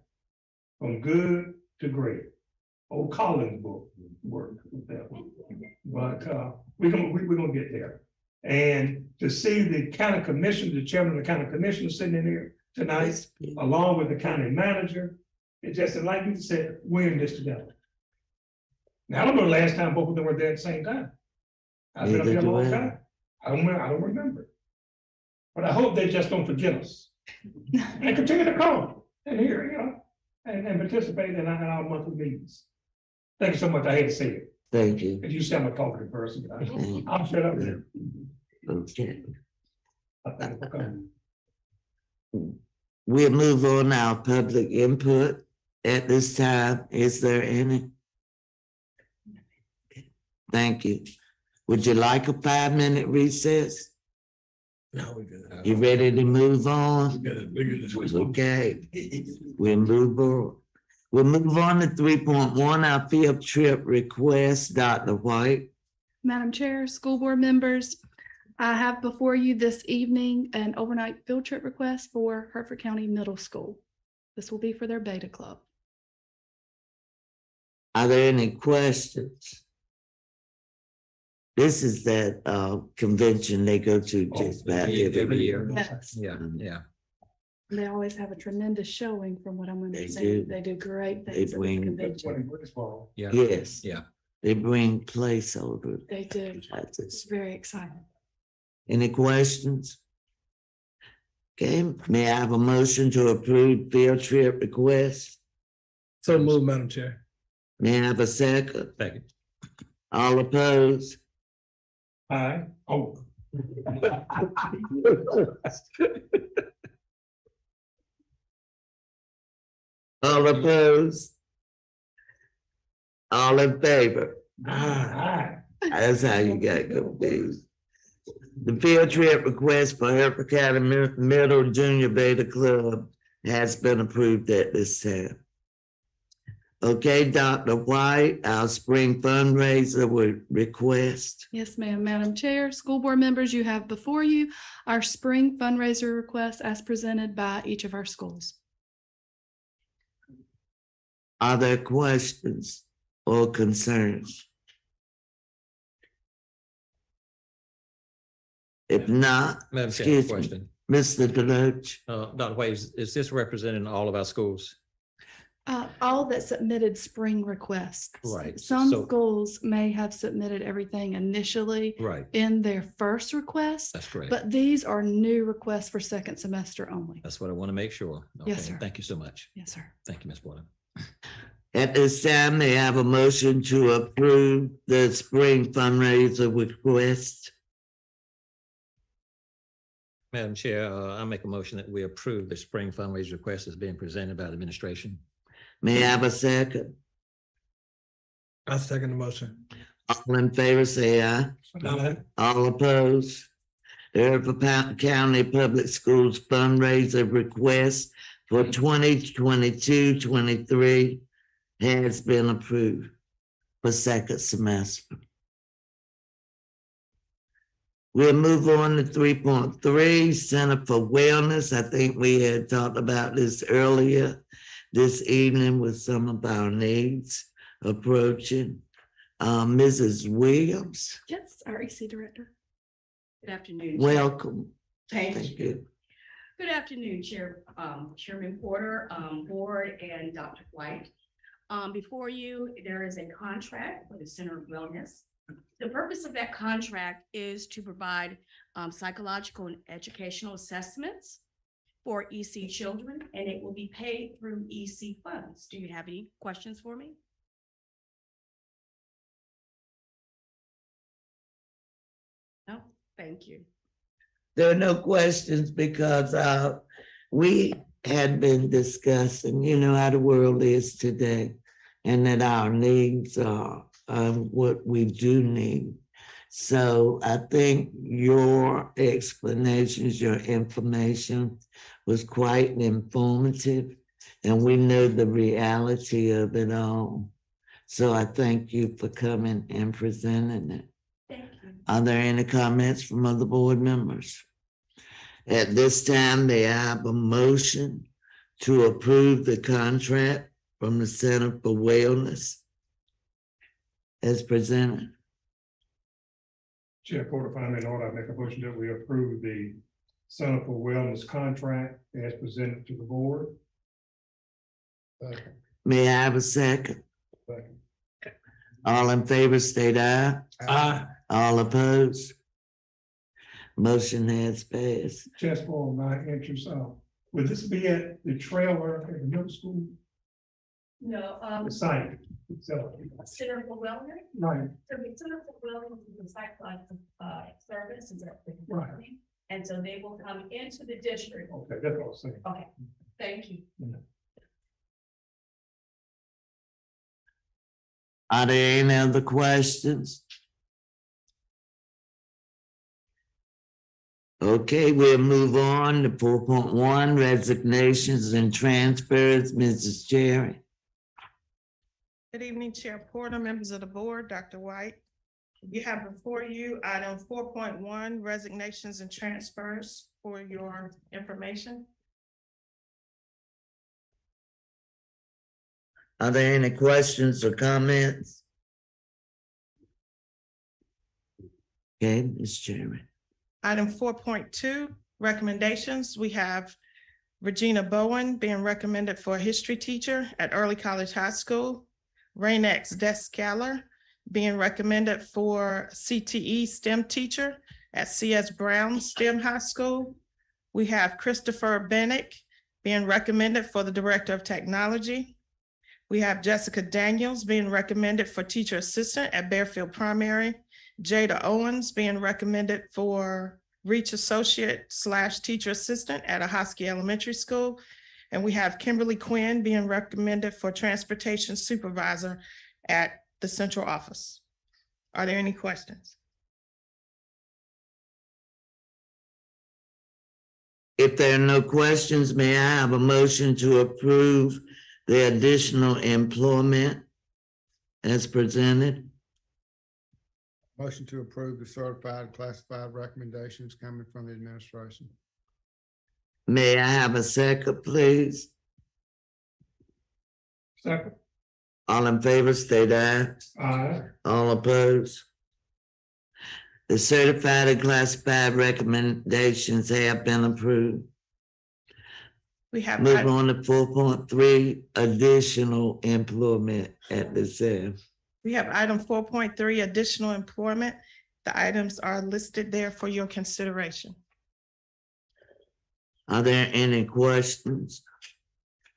from good to great. Old Collins book worked with that one. But, we're gonna get there. And to see the county commission, the chairman of the county commission sitting in here tonight, along with the county manager, it just, like you said, we're in this together. Now, I don't know the last time both of them were there at the same time. I've been up here a long time. I don't remember. But I hope they just don't forget us. And continue to call and hear, you know, and participate in our monthly meetings. Thank you so much. I hate to say it. Thank you. If you sound like a talkative person, I'll shut up there. Okay. Thank you for coming. We'll move on our public input at this time. Is there any? Thank you. Would you like a 5-minute recess? No, we're good. You ready to move on? We're good. Okay. We'll move on. We'll move on to 3.1, our field trip request. Dr. White. Madam Chair, school board members, I have before you this evening an overnight field trip request for Hertford County Middle School. This will be for their beta club. Are there any questions? This is that convention they go to just about every year. Yes, Yeah. they always have a tremendous showing from what I'm They understanding. do. They do great They things at this bring- convention. Yeah. Yes. Yeah. They bring placeholder. They do. That's it. It's very exciting. Any questions? Okay, may I have a motion to approve field trip request? So move, Madam Chair. May I have a second? Second. All opposed? Aye. Oh. All opposed? All in favor? Aye. That's how you got confused. The field trip request for Hertford County Middle Junior Beta Club has been approved at this time. Okay, Dr. White, our spring fundraiser would request. Yes, ma'am. Madam Chair, school board members, you have before you our spring fundraiser request as presented by each of our schools. Are there questions or concerns? If not, Madam Chair, excuse me, question. Mr. Deloach. Dr. White, is this representing all of our schools? All that submitted spring requests. Right, Some so- schools may have submitted everything initially Right. in their first request, That's correct. but these are new requests for second semester only. That's what I want to make sure. Yes, Okay, sir. Thank you so much. Yes, sir. Thank you, Ms. Porter. At this time, they have a motion to approve the spring fundraiser request. Madam Chair, I make a motion that we approve the spring fundraiser request as being presented by the administration. May I have a second? I second the motion. All in favor, say aye. All opposed? The Hertford County Public Schools fundraiser request for 2022-23 has been approved for second semester. We'll move on to 3.3, Center for Wellness. I think we had talked about this earlier this evening with some of our needs approaching. Mrs. Williams, Yes, our EC director. Good afternoon. welcome. Thank Thank you. you. Good afternoon, Chairman Porter, Board, and Dr. White. Before you, there is a contract for the Center of Wellness. The purpose of that contract is to provide psychological and educational assessments for EC children, and it will be paid through EC funds. Do you have any questions for me? No, thank you. There are no questions because we had been discussing, you know, how the world is today and that our needs are what we do need. So I think your explanations, your information was quite informative, and we know the reality of it all. So I thank you for coming and presenting it. Thank you. Are there any comments from other board members? At this time, they have a motion to approve the contract from the Center for Wellness as presented. Chair Porter, finally in order, I make a motion that we approve the Center for Wellness contract as presented to the board. May I have a second? Second. All in favor, state aye. Aye. All opposed? Motion has passed. Just for my interest, would this be at the trailer at the middle school, No, the site itself? Center for Wellness. Right, So the Center for Wellness is a psych service, is that? Right. And so they will come into the district. okay, that's what I was saying. Okay, thank you. Are there any other questions? Okay, we'll move on to 4.1, resignations and transfers. Mrs. Jerry. Good evening, Chair Porter, members of the board, Dr. White. You have before you item 4.1, resignations and transfers for your information. Are there any questions or comments? Okay, Ms. Jerry. Item 4.2, recommendations. We have Regina Bowen being recommended for a history teacher at Early College High School. Raynex Descaler being recommended for CTE STEM teacher at CS Brown STEM High School. We have Christopher Bennick being recommended for the Director of Technology. We have Jessica Daniels being recommended for teacher assistant at Bearfield Primary. Jada Owens being recommended for Reach Associate / teacher assistant at Ahoskie Elementary School. And we have Kimberly Quinn being recommended for transportation supervisor at the central office. Are there any questions? If there are no questions, may I have a motion to approve the additional employment as presented? Motion to approve the certified classified recommendations coming from the administration. May I have a second, please? Second. All in favor, state aye. Aye. All opposed? The certified and classified recommendations have been approved. We have Move on to 4.3, additional employment at the SEF. We have item 4.3, additional employment. The items are listed there for your consideration. Are there any questions,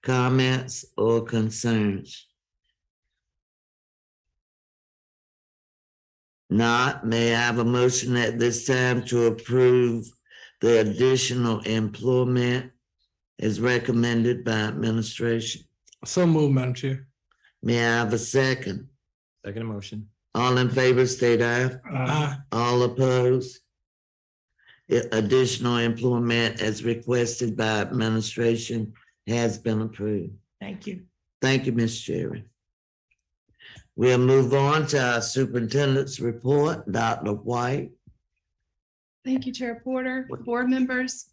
comments, or concerns? Not, may I have a motion at this time to approve the additional employment as recommended by administration? So moved, Madam Chair. May I have a second? Second motion. All in favor, state aye. Aye. All opposed? Additional employment as requested by administration has been approved. Thank you. Thank you, Ms. Jerry. We'll move on to our superintendent's report, Dr. White. Thank you, Chair Porter, board members.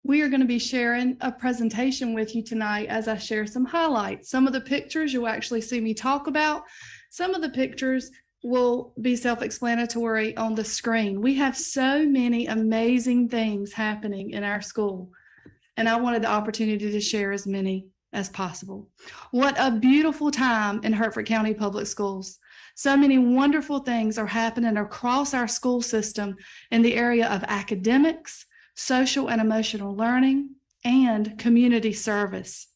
We are going to be sharing a presentation with you tonight as I share some highlights. Some of the pictures you'll actually see me talk about. Some of the pictures will be self-explanatory on the screen. We have so many amazing things happening in our school, and I wanted the opportunity to share as many as possible. What a beautiful time in Hertford County Public Schools. So many wonderful things are happening across our school system in the area of academics, social and emotional learning, and community service.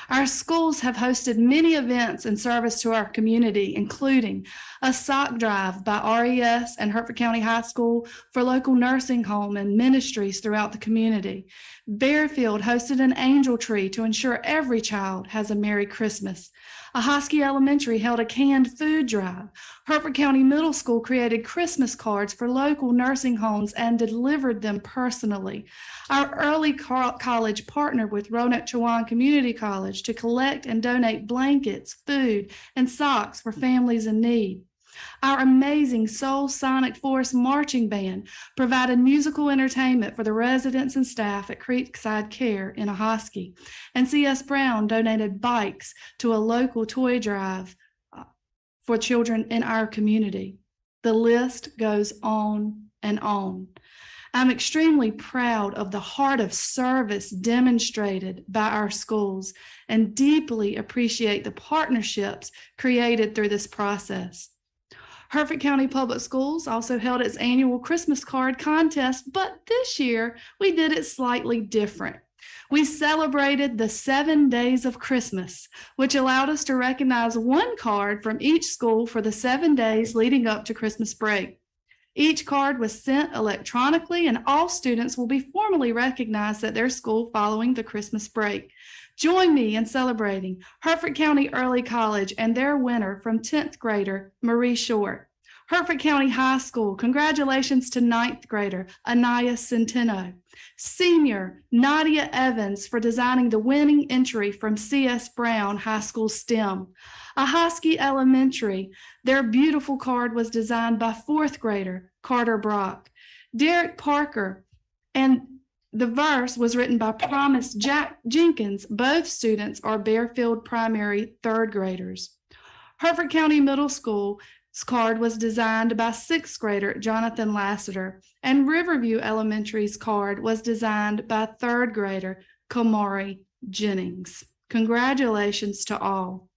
Our schools have hosted many events in service to our community, including a sock drive by RES and Hertford County High School for local nursing home and ministries throughout the community. Bearfield hosted an angel tree to ensure every child has a Merry Christmas. Ahoskie Elementary held a canned food drive. Hertford County Middle School created Christmas cards for local nursing homes and delivered them personally. Our early college partnered with Roanoke Chowan Community College to collect and donate blankets, food, and socks for families in need. Our amazing Soul Sonic Force Marching Band provided musical entertainment for the residents and staff at Creekside Care in Ahoskie. And CS Brown donated bikes to a local toy drive for children in our community. The list goes on and on. I'm extremely proud of the heart of service demonstrated by our schools and deeply appreciate the partnerships created through this process. Hertford County Public Schools also held its annual Christmas card contest, but this year we did it slightly different. We celebrated the 7 days of Christmas, which allowed us to recognize one card from each school for the 7 days leading up to Christmas break. Each card was sent electronically, and all students will be formally recognized at their school following the Christmas break. Join me in celebrating Hertford County Early College and their winner from 10th grader, Marie Short. Hertford County High School, congratulations to 9th grader, Anaya Centeno. Senior, Nadia Evans for designing the winning entry from C.S. Brown High School STEM. Ahoskie Elementary, their beautiful card was designed by 4th grader, Carter Brock. Derek Parker, and the verse was written by Promise Jack Jenkins. Both students are Bearfield Primary 3rd graders. Hertford County Middle School's card was designed by 6th grader Jonathan Lassiter, and Riverview Elementary's card was designed by 3rd grader Kamari Jennings. Congratulations to all.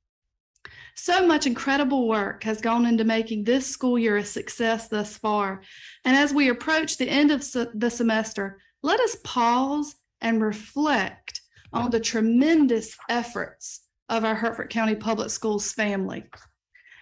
So much incredible work has gone into making this school year a success thus far. And as we approach the end of the semester, let us pause and reflect on the tremendous efforts of our Hertford County Public Schools family.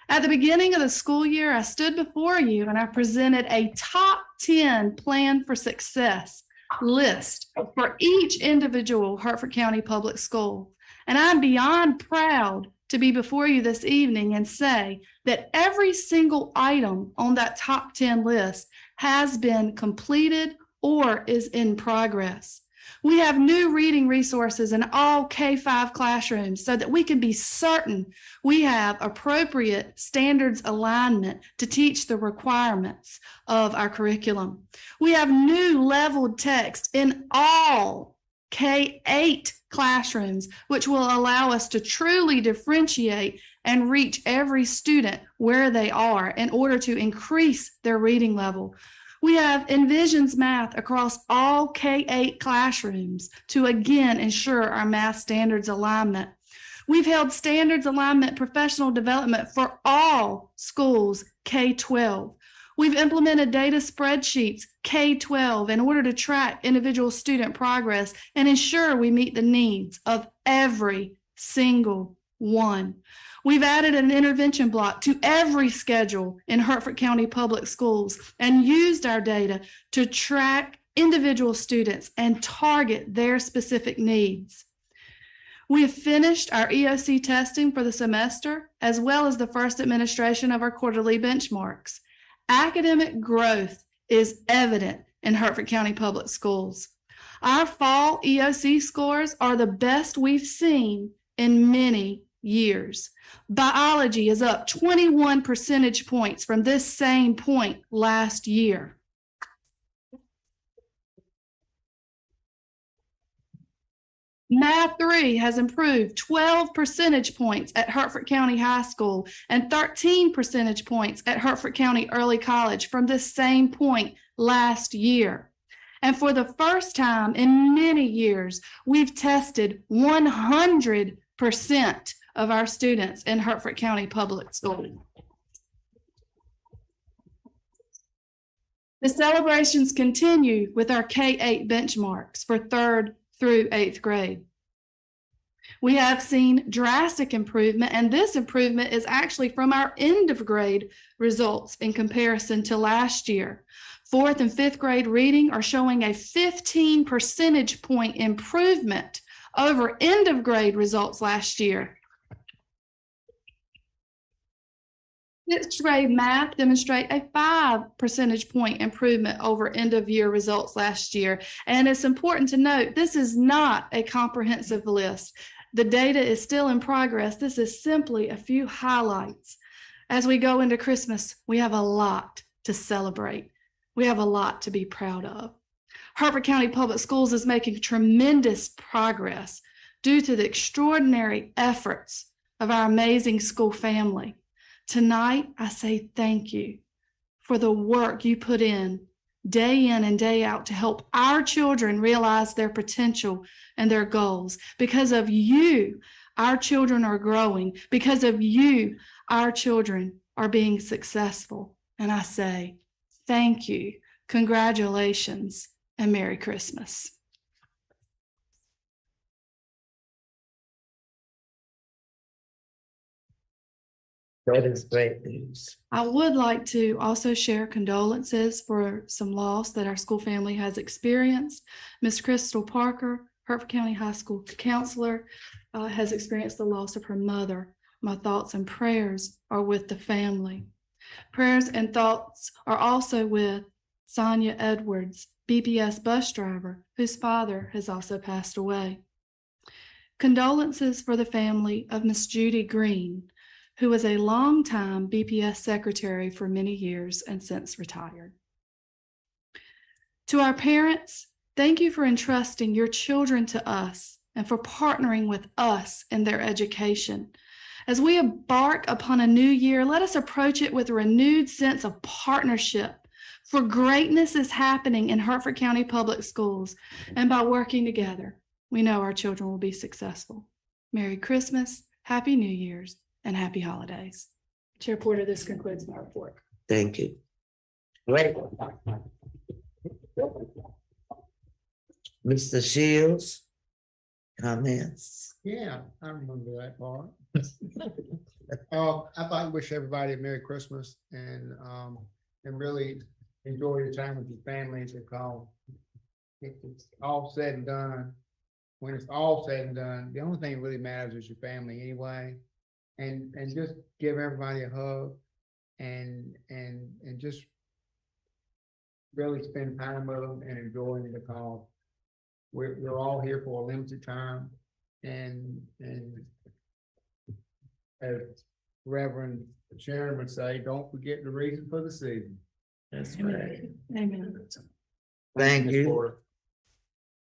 At the beginning of the school year, I stood before you and I presented a top 10 plan for success list for each individual Hertford County Public School. And I'm beyond proud to be before you this evening and say that every single item on that top 10 list has been completed or is in progress. We have new reading resources in all K-5 classrooms so that we can be certain we have appropriate standards alignment to teach the requirements of our curriculum. We have new leveled text in all K-8 classrooms, which will allow us to truly differentiate and reach every student where they are in order to increase their reading level. We have Envisions Math across all K-8 classrooms to again ensure our math standards alignment. We've held standards alignment professional development for all schools K-12. We've implemented data spreadsheets K-12 in order to track individual student progress and ensure we meet the needs of every single one. We've added an intervention block to every schedule in Hertford County Public Schools and used our data to track individual students and target their specific needs. We have finished our EOC testing for the semester, as well as the first administration of our quarterly benchmarks. Academic growth is evident in Hertford County Public Schools. Our fall EOC scores are the best we've seen in many years. Biology is up 21 percentage points from this same point last year. Math 3 has improved 12 percentage points at Hertford County High School and 13 percentage points at Hertford County Early College from this same point last year. And for the first time in many years, we've tested 100% of our students in Hertford County Public Schools. The celebrations continue with our K-8 benchmarks for 3rd through 8th grade. We have seen drastic improvement, and this improvement is actually from our end of grade results in comparison to last year. 4th and 5th grade reading are showing a 15 percentage point improvement over end of grade results last year. 6th grade math demonstrate a 5 percentage point improvement over end of year results last year. And it's important to note, this is not a comprehensive list. The data is still in progress. This is simply a few highlights. As we go into Christmas, we have a lot to celebrate. We have a lot to be proud of. Hertford County Public Schools is making tremendous progress due to the extraordinary efforts of our amazing school family. Tonight, I say thank you. for the work you put in day in and day out to help our children realize their potential and their goals. Because of you, our children are growing. Because of you, our children are being successful. And I say, thank you, congratulations, and Merry Christmas. That is great news. I would like to also share condolences for some loss that our school family has experienced. Miss Crystal Parker, Hertford County High School counselor, has experienced the loss of her mother. My thoughts and prayers are with the family. Prayers and thoughts are also with Sonia Edwards, BPS bus driver, whose father has also passed away. Condolences for the family of Miss Judy Green, who was a longtime BPS secretary for many years and since retired. To our parents, thank you for entrusting your children to us and for partnering with us in their education. As we embark upon a new year, let us approach it with a renewed sense of partnership, for greatness is happening in Hertford County Public Schools, and by working together, we know our children will be successful. Merry Christmas, Happy New Year's, and happy holidays. Chair Porter, this concludes my report. Thank you. Great. Mr. Shields, comments? Yeah, I remember that part. I'd like to wish everybody a Merry Christmas and really enjoy your time with your families, because it's all said and done. When it's all said and done, the only thing that really matters is your family anyway. And just give everybody a hug and just really spend time with them and enjoy them, because we're all here for a limited time. And as Reverend Sharon would say, don't forget the reason for the season. That's right. Amen. Thank you.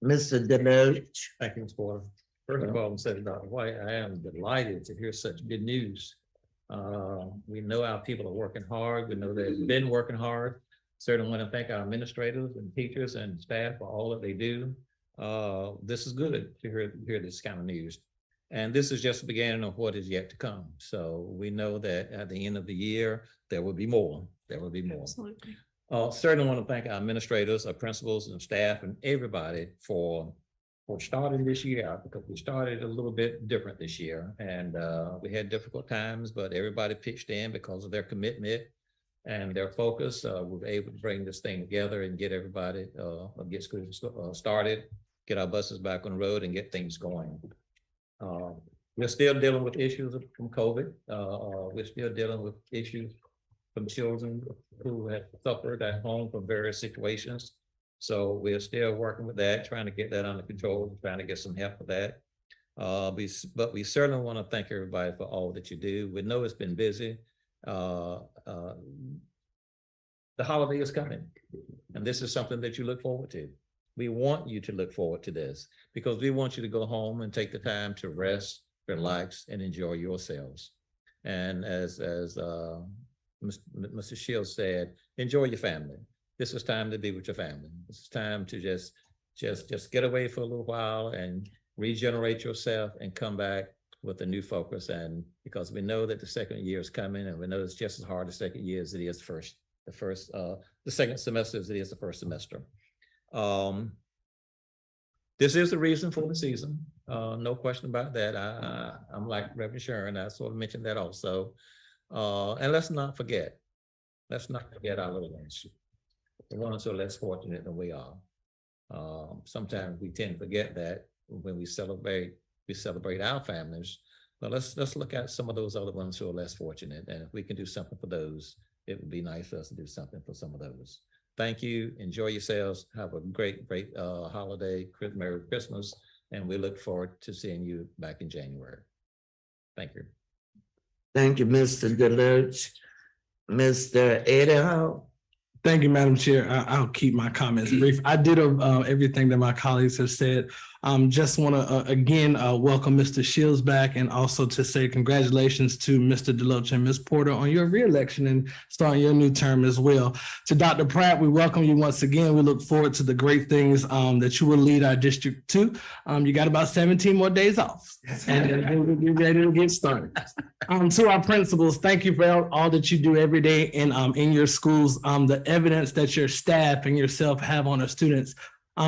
Mr. Deloach. Thank you, Ms. Porter. First of all, Dr. White, I am delighted to hear such good news. We know our people are working hard. We know they've been working hard. Certainly want to thank our administrators and teachers and staff for all that they do. This is good to hear this kind of news. And this is just the beginning of what is yet to come. So we know that at the end of the year, there will be more. There will be more. Absolutely. Certainly want to thank our administrators, our principals and staff and everybody for starting this year out, because we started a little bit different this year, and we had difficult times, but everybody pitched in because of their commitment and their focus. We were able to bring this thing together and get everybody, get school started, get our buses back on the road and get things going. We're still dealing with issues from COVID. We're still dealing with issues from children who have suffered at home from various situations. So we're still working with that, trying to get that under control, trying to get some help with that. But we certainly want to thank everybody for all that you do. We know it's been busy. The holiday is coming, and this is something that you look forward to. We want you to look forward to this because we want you to go home and take the time to rest, relax, and enjoy yourselves. And as Mr. Shields said, enjoy your family. This is time to be with your family. This is time to just get away for a little while and regenerate yourself and come back with a new focus. And because we know that the second year is coming, and we know it's just as hard the second year as it is the second semester as it is the first semester. This is the reason for the season. No question about that. I'm like Reverend Sharon. I sort of mentioned that also. And let's not forget our little ones. The ones who are less fortunate than we are. Sometimes we tend to forget that when we celebrate our families. But let's look at some of those other ones who are less fortunate. And if we can do something for those, it would be nice for us to do something for some of those. Thank you. Enjoy yourselves. Have a great holiday, Merry Christmas. And we look forward to seeing you back in January. Thank you. Thank you, Mr. Deloach. Mr. Edelho. Thank you, Madam Chair. I'll keep my comments brief. I did everything that my colleagues have said. Just want to again welcome Mr. Shields back, and also to say congratulations to Mr. Deloach and Ms. Porter on your reelection and starting your new term as well. To Dr. Pratt, we welcome you once again. We look forward to the great things that you will lead our district to. You got about 17 more days off, and we'll be ready to get started. To our principals, thank you for all that you do every day in your schools. The evidence that your staff and yourself have on our students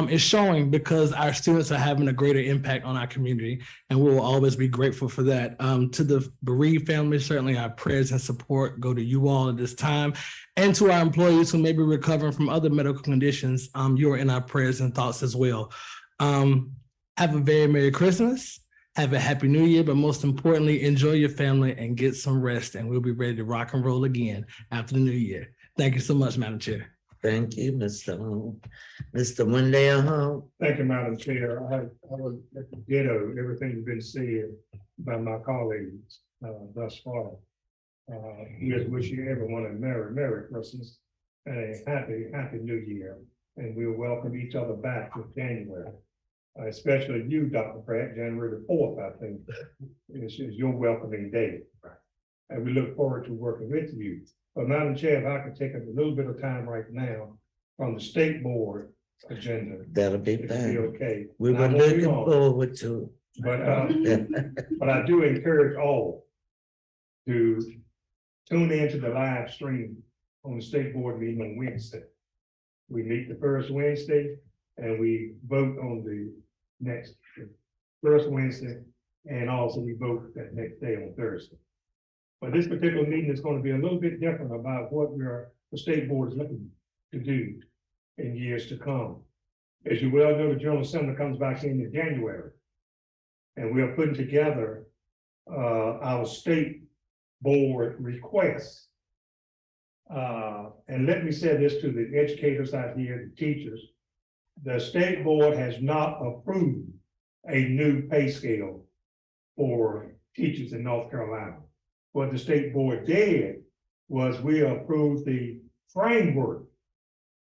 is showing, because our students are having a greater impact on our community, and we will always be grateful for that. To the bereaved families, certainly our prayers and support go to you all at this time, and to our employees who may be recovering from other medical conditions, you are in our prayers and thoughts as well. Have a very Merry Christmas. Have a Happy New Year, but most importantly, enjoy your family and get some rest, and we'll be ready to rock and roll again after the new year. Thank you so much, Madam Chair. Thank you, Mr. Hall. Mr. Wendell Hall. Thank you, Madam Chair. I would ditto everything that's been said by my colleagues thus far. We just wish you everyone a Merry Christmas and a Happy New Year. And we'll welcome each other back in January. Especially you, Dr. Pratt, January the 4th, I think, is your welcoming day. And we look forward to working with you. But Madam Chair, if I could take a little bit of time right now from the state board agenda. That'll be It'd fine. be okay. We were looking forward to it. But I do encourage all to tune into the live stream on the state board meeting on Wednesday. We meet the first Wednesday and we vote on the first Wednesday, and also we vote that next day on Thursday. But this particular meeting is going to be a little bit different about what the state board is looking to do in years to come. As you well know, the General Assembly comes back in January, and we are putting together our state board requests. And let me say this to the educators out here, the teachers. The state board has not approved a new pay scale for teachers in North Carolina. What the state board did was we approved the framework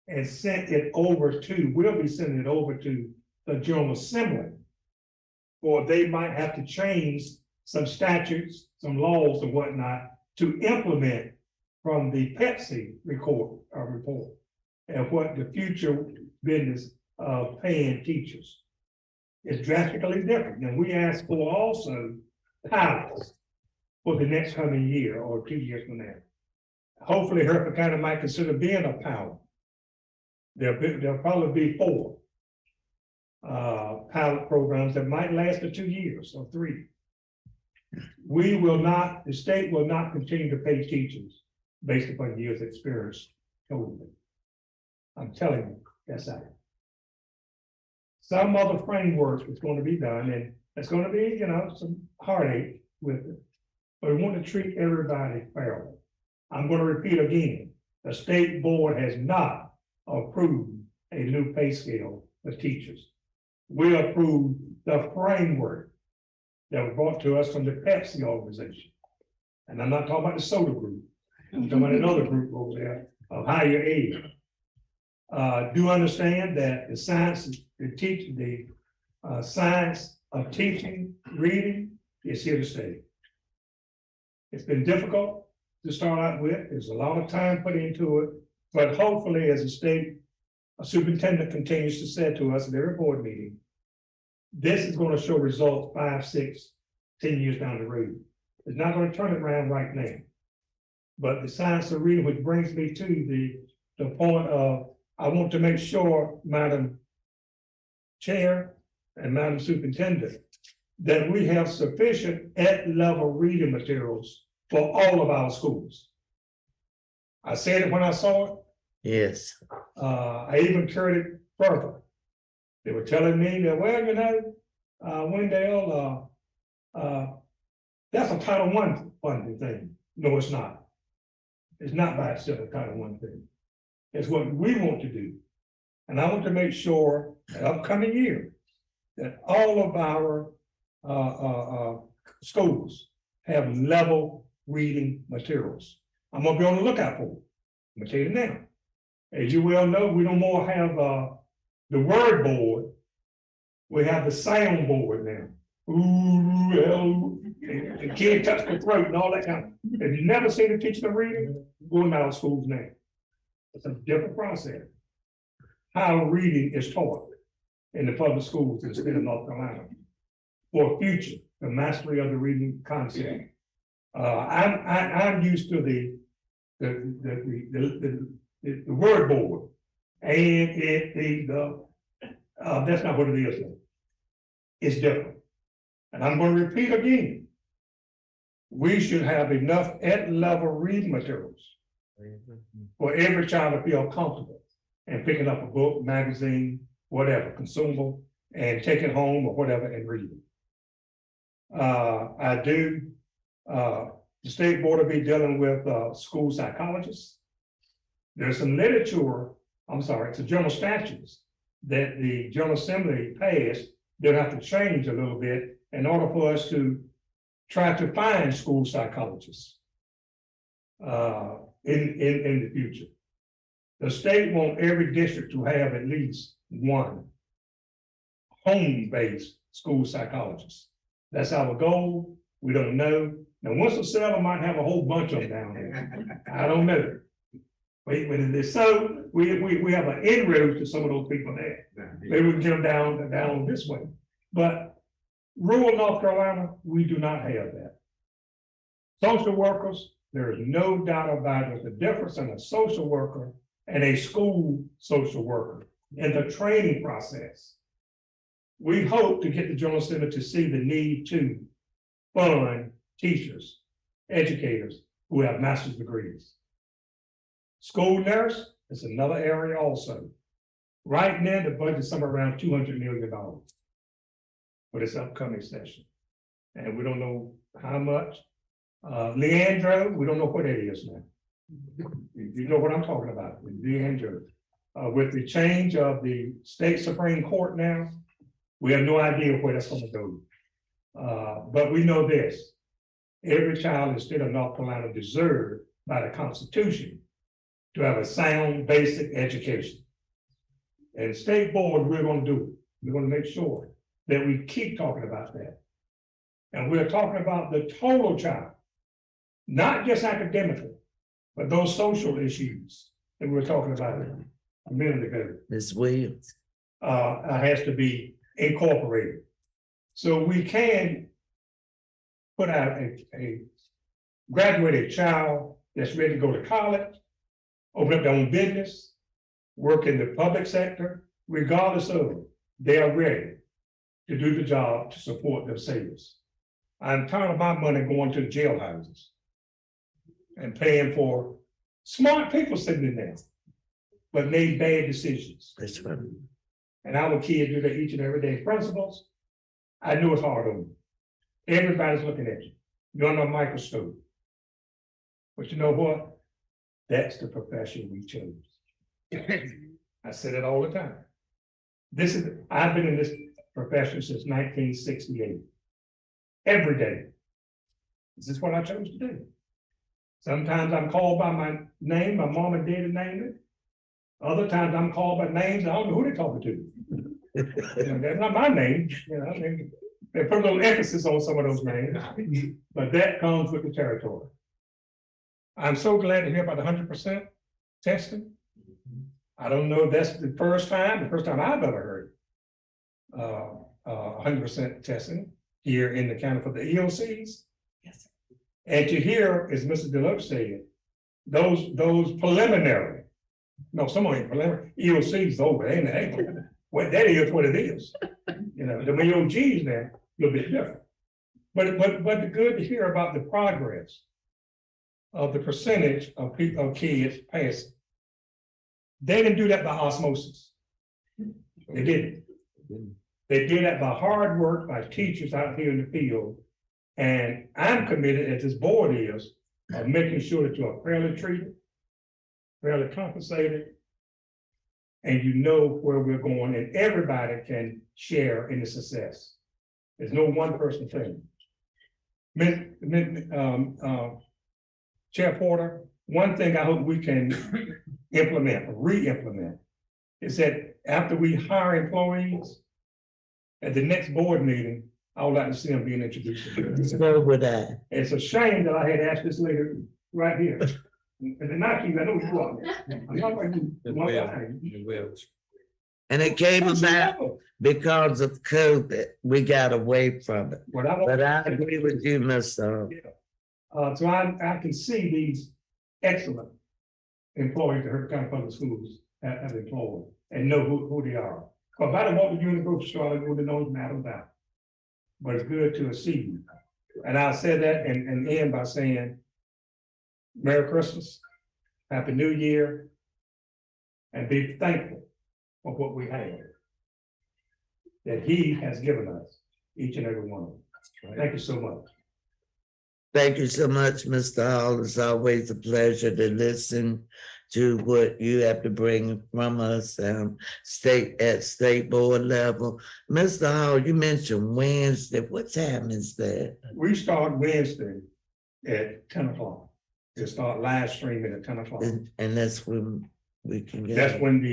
and sent it over to, we'll be sending it over to the General Assembly. Or they might have to change some statutes, some laws and whatnot to implement from the Pepsi report and what the future business of paying teachers is drastically different. And we ask for also pilots for the next coming year or 2 years from now. Hopefully Hertford County might consider being a pilot. There'll probably be 4 pilot programs that might last for 2 years or 3. The state will not continue to pay teachers based upon years of experience totally. I'm telling you, that's out. Some other framework is going to be done, and it's going to be, some heartache with it. But we want to treat everybody fairly. I'm going to repeat again, the state board has not approved a new pay scale for teachers. We approved the framework that was brought to us from the Pepsi organization. And I'm not talking about the soda group. I'm talking about another group over there of higher ed. Do understand that the science of teaching, reading is here to stay. It's been difficult to start out with. There's a lot of time put into it, but hopefully as a superintendent continues to say to us at every board meeting, this is going to show results 5, 6, 10 years down the road. It's not going to turn it around right now. But the science of reading, which brings me to the point of, I want to make sure, Madam Chair and Madam Superintendent, that we have sufficient at-level reading materials for all of our schools. I said it when I saw it. Yes. I even carried it further. They were telling me that, well, Wendell, that's a Title I funding thing. No, it's not. It's not by itself a Title I thing. It's what we want to do. And I want to make sure that upcoming year that all of our schools have level reading materials. I'm gonna be on the lookout for it. I'm gonna tell you now. As you well know, we no more have the word board We have the sound board now. Ooh, hell, and kid touch the throat and all that kind of. If you never seen a teacher reading, go in our schools now. It's a different process. How reading is taught in the public schools in the state of North Carolina. For future, the mastery of the reading concept. I'm used to the word board. That's not what it is. It's different. And I'm going to repeat again. We should have enough level reading materials for every child to feel comfortable and picking up a book, magazine, whatever, consumable, and take it home or whatever and read it. The state board will be dealing with school psychologists. There's some literature, it's a general statutes that the General Assembly passed. They'll have to change a little bit in order for us to try to find school psychologists in the future. The state wants every district to have at least one home-based school psychologist. That's our goal. We don't know. Now, Winston-Salem might have a whole bunch of them down there. I don't know. Wait, but it is so, we have an inroad to some of those people there. Maybe we can get them down this way. But rural North Carolina, we do not have that. Social workers, there is no doubt about it. There's a difference in a social worker and a school social worker in the training process. We hope to get the General Assembly to see the need to fund teachers, educators who have master's degrees. School nurse is another area also. Right now, the budget is somewhere around $200 million for this upcoming session. And we don't know how much. Leandro, we don't know what it is now. You know what I'm talking about, Leandro. With the change of the state Supreme Court now, we have no idea where that's going to go. But we know this. Every child in the state of North Carolina deserves by the Constitution to have a sound basic education. And state board, we're going to do it. We're going to make sure that we keep talking about that. And we're talking about the total child, not just academically, but those social issues that we were talking about a minute ago. Ms. Williams. Has to be incorporated. So we can put out a graduated child that's ready to go to college, open up their own business, work in the public sector, regardless of they are ready to do the job to support themselves. I'm tired of my money going to the jailhouses and paying for smart people sitting in there, but made bad decisions. That's right. And our kids do that each and every day. Principals, I know it's hard on you. Everybody's looking at you. You're under a microscope. But you know what? That's the profession we chose. I said it all the time. I've been in this profession since 1968. Every day. This is what I chose to do. Sometimes I'm called by my name, my mom and daddy named it. Other times I'm called by names, I don't know who they're talking to. That's not my name. They put a little emphasis on some of those names, but that comes with the territory. I'm so glad to hear about the 100% testing. I don't know if that's the first time I've ever heard 100% testing here in the county for the EOCs. Yes. And to hear, as Mr. Deluxe said, those preliminary, no, some of them preliminary EOCs over, ain't what that is what it is. You know, the EOGs now, a little bit different. But good to hear about the progress of the percentage of people, of kids passing. They didn't do that by osmosis. They didn't. They did that by hard work by teachers out here in the field. And I'm committed, as this board is, of making sure that you are fairly treated, fairly compensated, and you know where we're going, and everybody can share in the success. There's no one person thing. Chair Porter, one thing I hope we can implement, re-implement, is that after we hire employees, at the next board meeting, I would like to see him being introduced. So would I. It's a shame that I had asked this lady right here. And then not you, I know you are. I'm not like you. I'm not like you. And it came about because of COVID. We got away from it. But I agree with you, Mr. So I can see these excellent employees that Hertford County Public Schools have employed and know who they are. Because I don't want to do the grocery store, I don't want to know matter about. But it's good to see you. And I said that and end by saying, Merry Christmas, Happy New Year, and be thankful for what we have that He has given us, each and every one of them. Thank you so much. Thank you so much, Mr. Hall. It's always a pleasure to listen to what you have to bring from us state board level. Mr. Hall, you mentioned Wednesday. What time is that? We start Wednesday at 10 o'clock. To start live streaming at 10 o'clock. And that's when we can get. That's when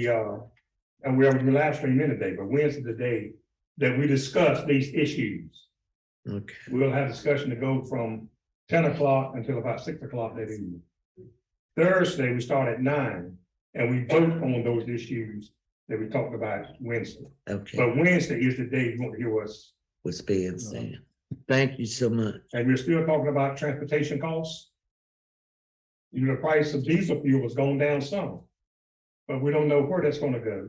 and we already live stream in today, but Wednesday the day that we discuss these issues. Okay. We'll have discussion to go from 10 o'clock until about 6 o'clock that evening. Thursday, we start at 9 and we vote on those issues that we talked about Wednesday. Okay. But Wednesday is the day you want to hear us. What's being said. Thank you so much. And we're still talking about transportation costs. You know, the price of diesel fuel has gone down some, but we don't know where that's going to go.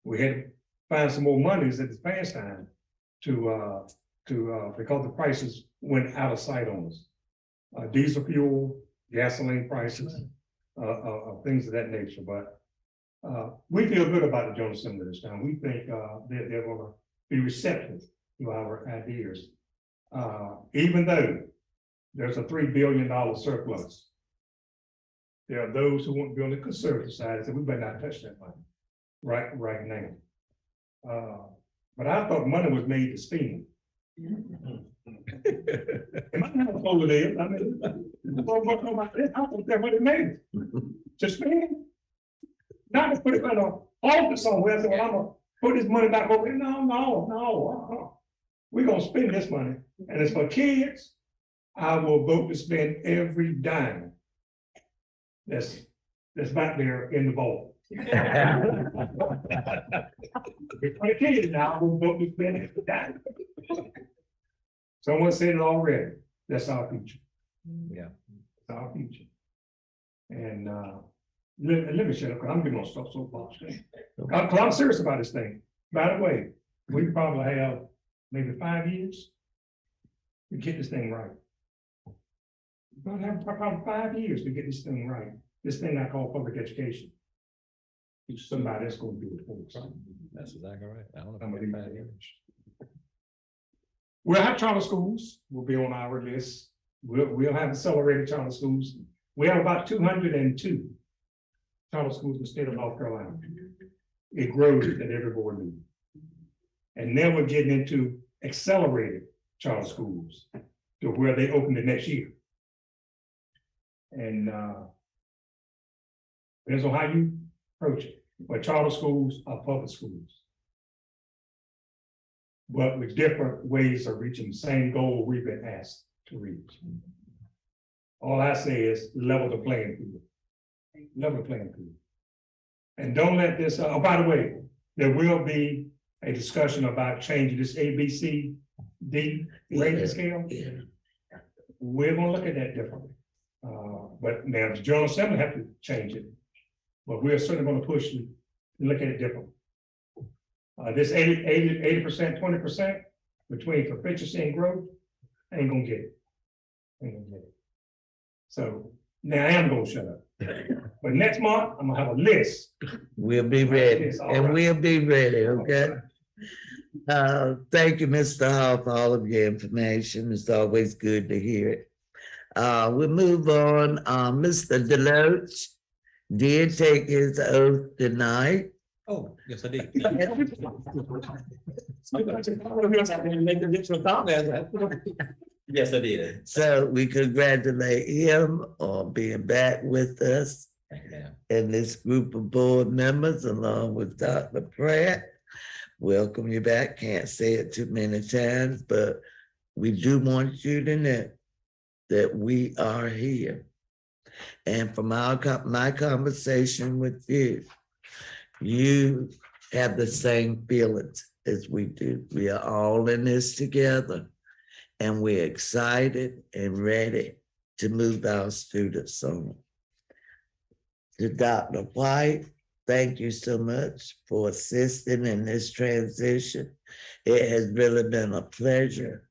We had to find some more monies at this past time to because the prices went out of sight on us. Diesel fuel, gasoline prices, things of that nature. But we feel good about the General Assembly this time. We think they're going to be receptive to our ideas, even though there's a $3 billion surplus. There are those who want to be on the conservative side and say, we better not touch that money right now. But I thought money was made to spend. Am I not over there? I mean, I thought that money made to spend. Not to put it in an office somewhere, so I'm gonna put this money back over there. No. We're gonna spend this money. And as for kids, I will vote to spend every dime that's back there in the bowl. For the kids now, we'll vote to spend every dime. Someone said it already. That's our future. Yeah. That's our future. And let me shut up, because I'm getting on stuff so fast. Because I'm serious about this thing. By the way, we probably have maybe 5 years to get this thing right. We're gonna have probably 5 years to get this thing right. This thing I call public education. It's somebody that's going to do it for us. That's exactly right. I don't know. 5 years. We'll have charter schools. Will be on our list. We'll have accelerated charter schools. We have about 202 charter schools in the state of North Carolina. It grows at every board meeting. And then we're getting into accelerated charter schools to where they open the next year. And depends on how you approach it. But charter schools are public schools. But with different ways of reaching the same goal we've been asked to reach. All I say is level the playing field. Level the playing field. And don't let this, oh, by the way, there will be a discussion about changing this ABCD rating scale. Yeah. We're gonna look at that differently. But now the General Assembly have to change it. But we're certainly gonna push to look at it differently. This 80%, 20% between proficiency and growth, ain't gonna get it. Ain't gonna get it. So now I am gonna shut up. But next month, I'm gonna have a list. We'll be ready, Yes, all and right. we'll be ready, okay? Thank you, Mr. Hall, for all of your information. It's always good to hear it. We'll move on. Mr. Deloach did take his oath tonight. Oh, yes, I did. Yes, I did. So we congratulate him on being back with us Yeah. and this group of board members along with Dr. Pratt. welcome you back. Can't say it too many times, but we do want you to know that we are here. And from my conversation with you, you have the same feelings as we do. We are all in this together, and we're excited and ready to move our students on. To Dr. White, thank you so much for assisting in this transition. It has really been a pleasure,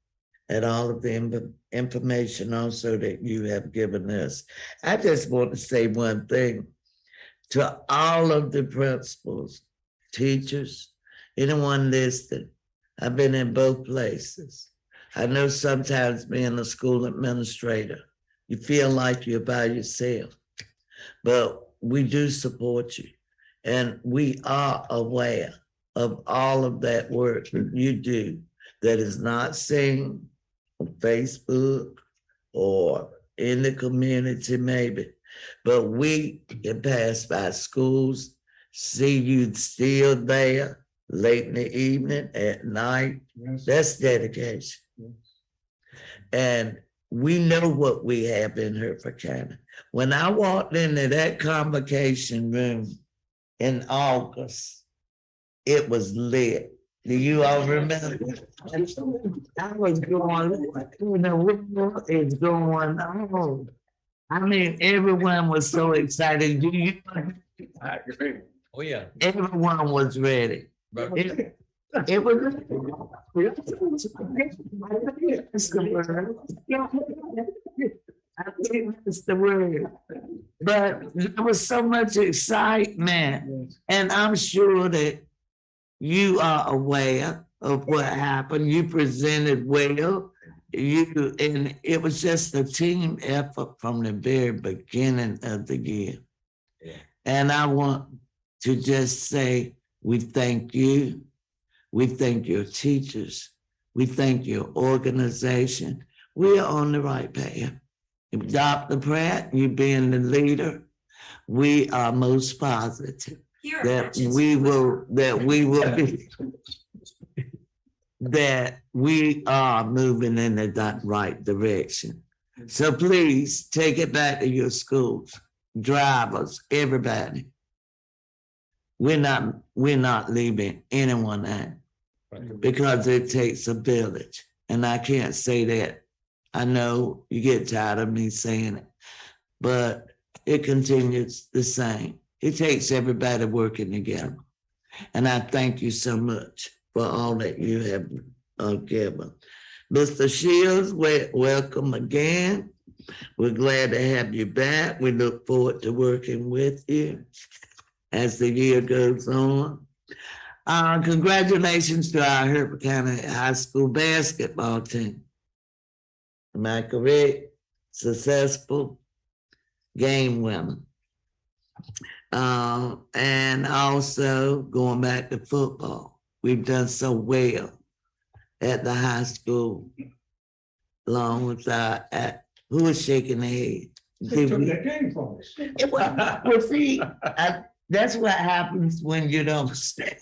and all of the information also that you have given us. I just want to say one thing to all of the principals, teachers, anyone listed. I've been in both places. I know sometimes being a school administrator, you feel like you're by yourself, but we do support you. And we are aware of all of that work that you do that is not seen on Facebook or in the community maybe, but we can pass by schools, see you still there late in the evening, at night. Yes. That's dedication. Yes. And we know what we have in Hertford County. When I walked into that convocation room in August, it was lit. Do you all remember? I was going, what is going on? I mean, everyone was so excited. Do you? Oh, yeah. Everyone was ready. It was. I think that's the word. But there was so much excitement, and I'm sure that you are aware of what happened. You presented well. And it was just a team effort from the very beginning of the year. Yeah. And I want to just say we thank you. We thank your teachers. We thank your organization. We are on the right path. Dr. Pratt, you being the leader, we are most positive that we will that we are moving in the right direction. So please take it back to your schools, drivers, everybody. We're not leaving anyone out because it takes a village. And I can't say that. I know you get tired of me saying it, but it continues the same. It takes everybody working together. And I thank you so much for all that you have given. Mr. Shields, welcome again. We're glad to have you back. We look forward to working with you as the year goes on. Congratulations to our Hertford County High School basketball team. Am I correct? Successful game winner. And also going back to football. We've done so well at the high school, along with who was shaking their head? They took that game from us. Well, see, that's what happens when you don't stay.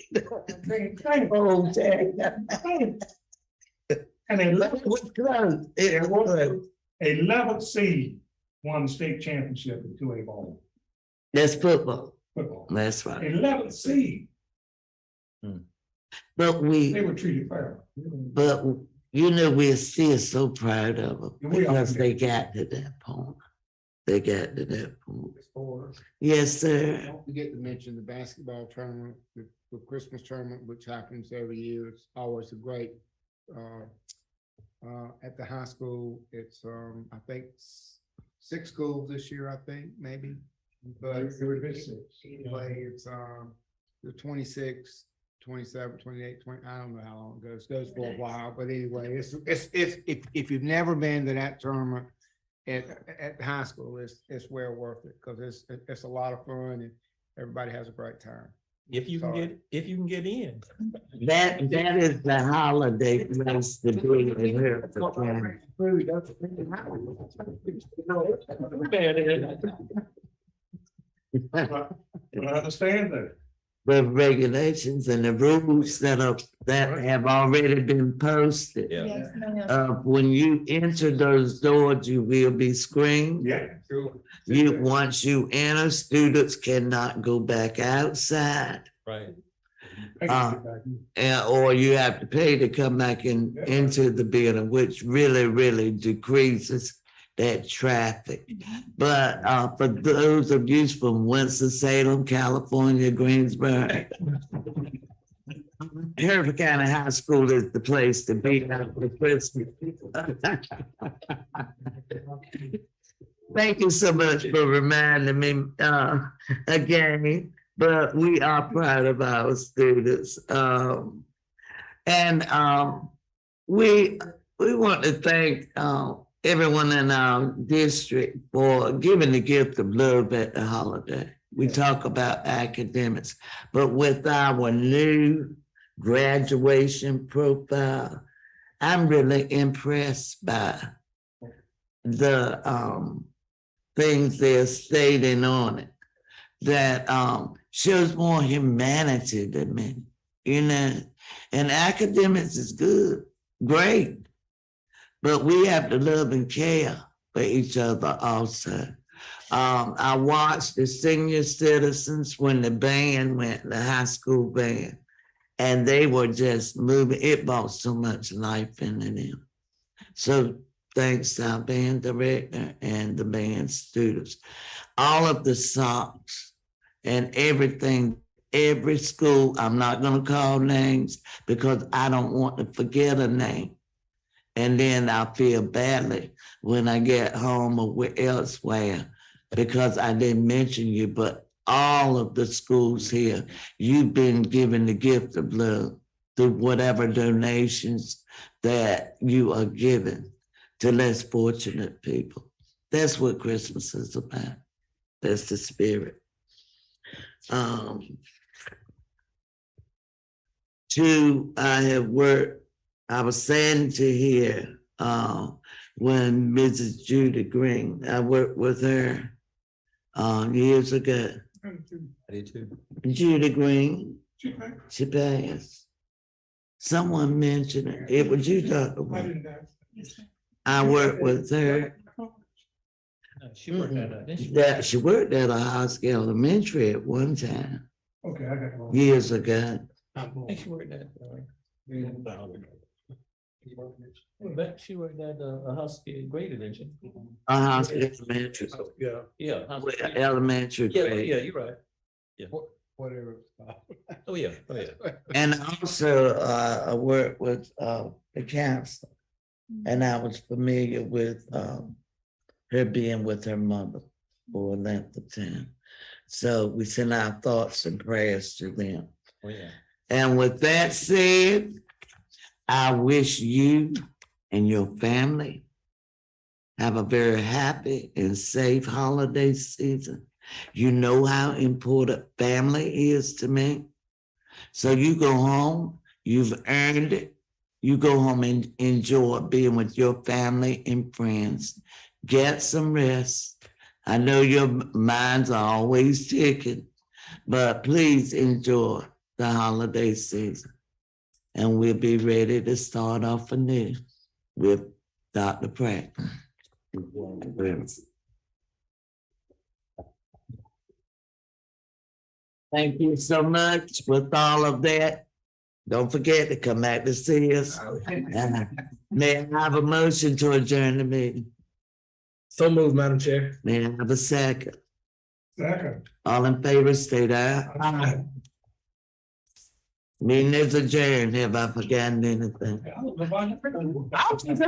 Oh, And it was close. It was close. 11th seed won the state championship in 2A ball. That's football. Football. That's right. 11th seed. But They were treated fair. But you know, we're still so proud of them because they got to that point. They got to that point. Yes, sir. Don't forget to mention the basketball tournament, the Christmas tournament, which happens every year. It's always a great, at the high school. It's, I think 6 schools this year, I think, maybe. But anyway, it's the 26th, 27, 28, 20, I don't know how long it goes. It goes for a while, but anyway, it's if you've never been to that tournament at high school, it's well worth it because it's a lot of fun and everybody has a great time. If you can get in. That is the holiday place to be in here. But I understand that. the regulations and the rules that have already been posted. Yeah. Yes, ma'am. When you enter those doors, you will be screened. Yeah, sure. Once you enter, students cannot go back outside. Right. Or you have to pay to come back into the building, which really decreases that traffic. But for those of you from Winston-Salem, California, Greensboro, Hertford County High School is the place to be after Christmas. Thank you so much for reminding me again, but we are proud of our students. We want to thank everyone in our district for giving the gift of love at the holiday. We talk about academics, but with our new graduation profile, I'm really impressed by the things they're stating on it that shows more humanity to me, you know. And academics is good, great, but we have to love and care for each other also. I watched the senior citizens when the band went, the high school band, and they were just moving. It brought so much life into them. So thanks to our band director and the band students. All of the socks and everything, every school, I'm not going to call names because I don't want to forget a name. And then I feel badly when I get home or elsewhere because I didn't mention you, but all of the schools here, you've been given the gift of love through whatever donations that you are given to less fortunate people. That's what Christmas is about. That's the spirit. I was saddened to hear when Mrs. Judy Green, I worked with her years ago. I did too. Judy Green, she passed. Someone mentioned it. It was you, Dr. Wayne. I worked with her. She worked at She worked at a Hosky Elementary at one time, Okay, I got one. years ago. She worked at. She worked at a Husky Greater, didn't she? A Hosky Elementary. Yeah. Yeah. Elementary grade. Yeah, you're right. Whatever. Oh, yeah, And also, I worked with the counselor, and I was familiar with her being with her mother for a length of time. So we send our thoughts and prayers to them. Oh, yeah. And with that said, I wish you and your family have a very happy and safe holiday season. You know how important family is to me. So you go home, you've earned it. You go home and enjoy being with your family and friends. Get some rest. I know your minds are always ticking, but please enjoy the holiday season. And we'll be ready to start off anew with Dr. Pratt. Thank you so much with all of that. Don't forget to come back to see us. May I have a motion to adjourn the meeting? So moved, Madam Chair. May I have a second? Second. All in favor, state aye. Aye. Meeting is adjourned. Have I forgotten anything? This is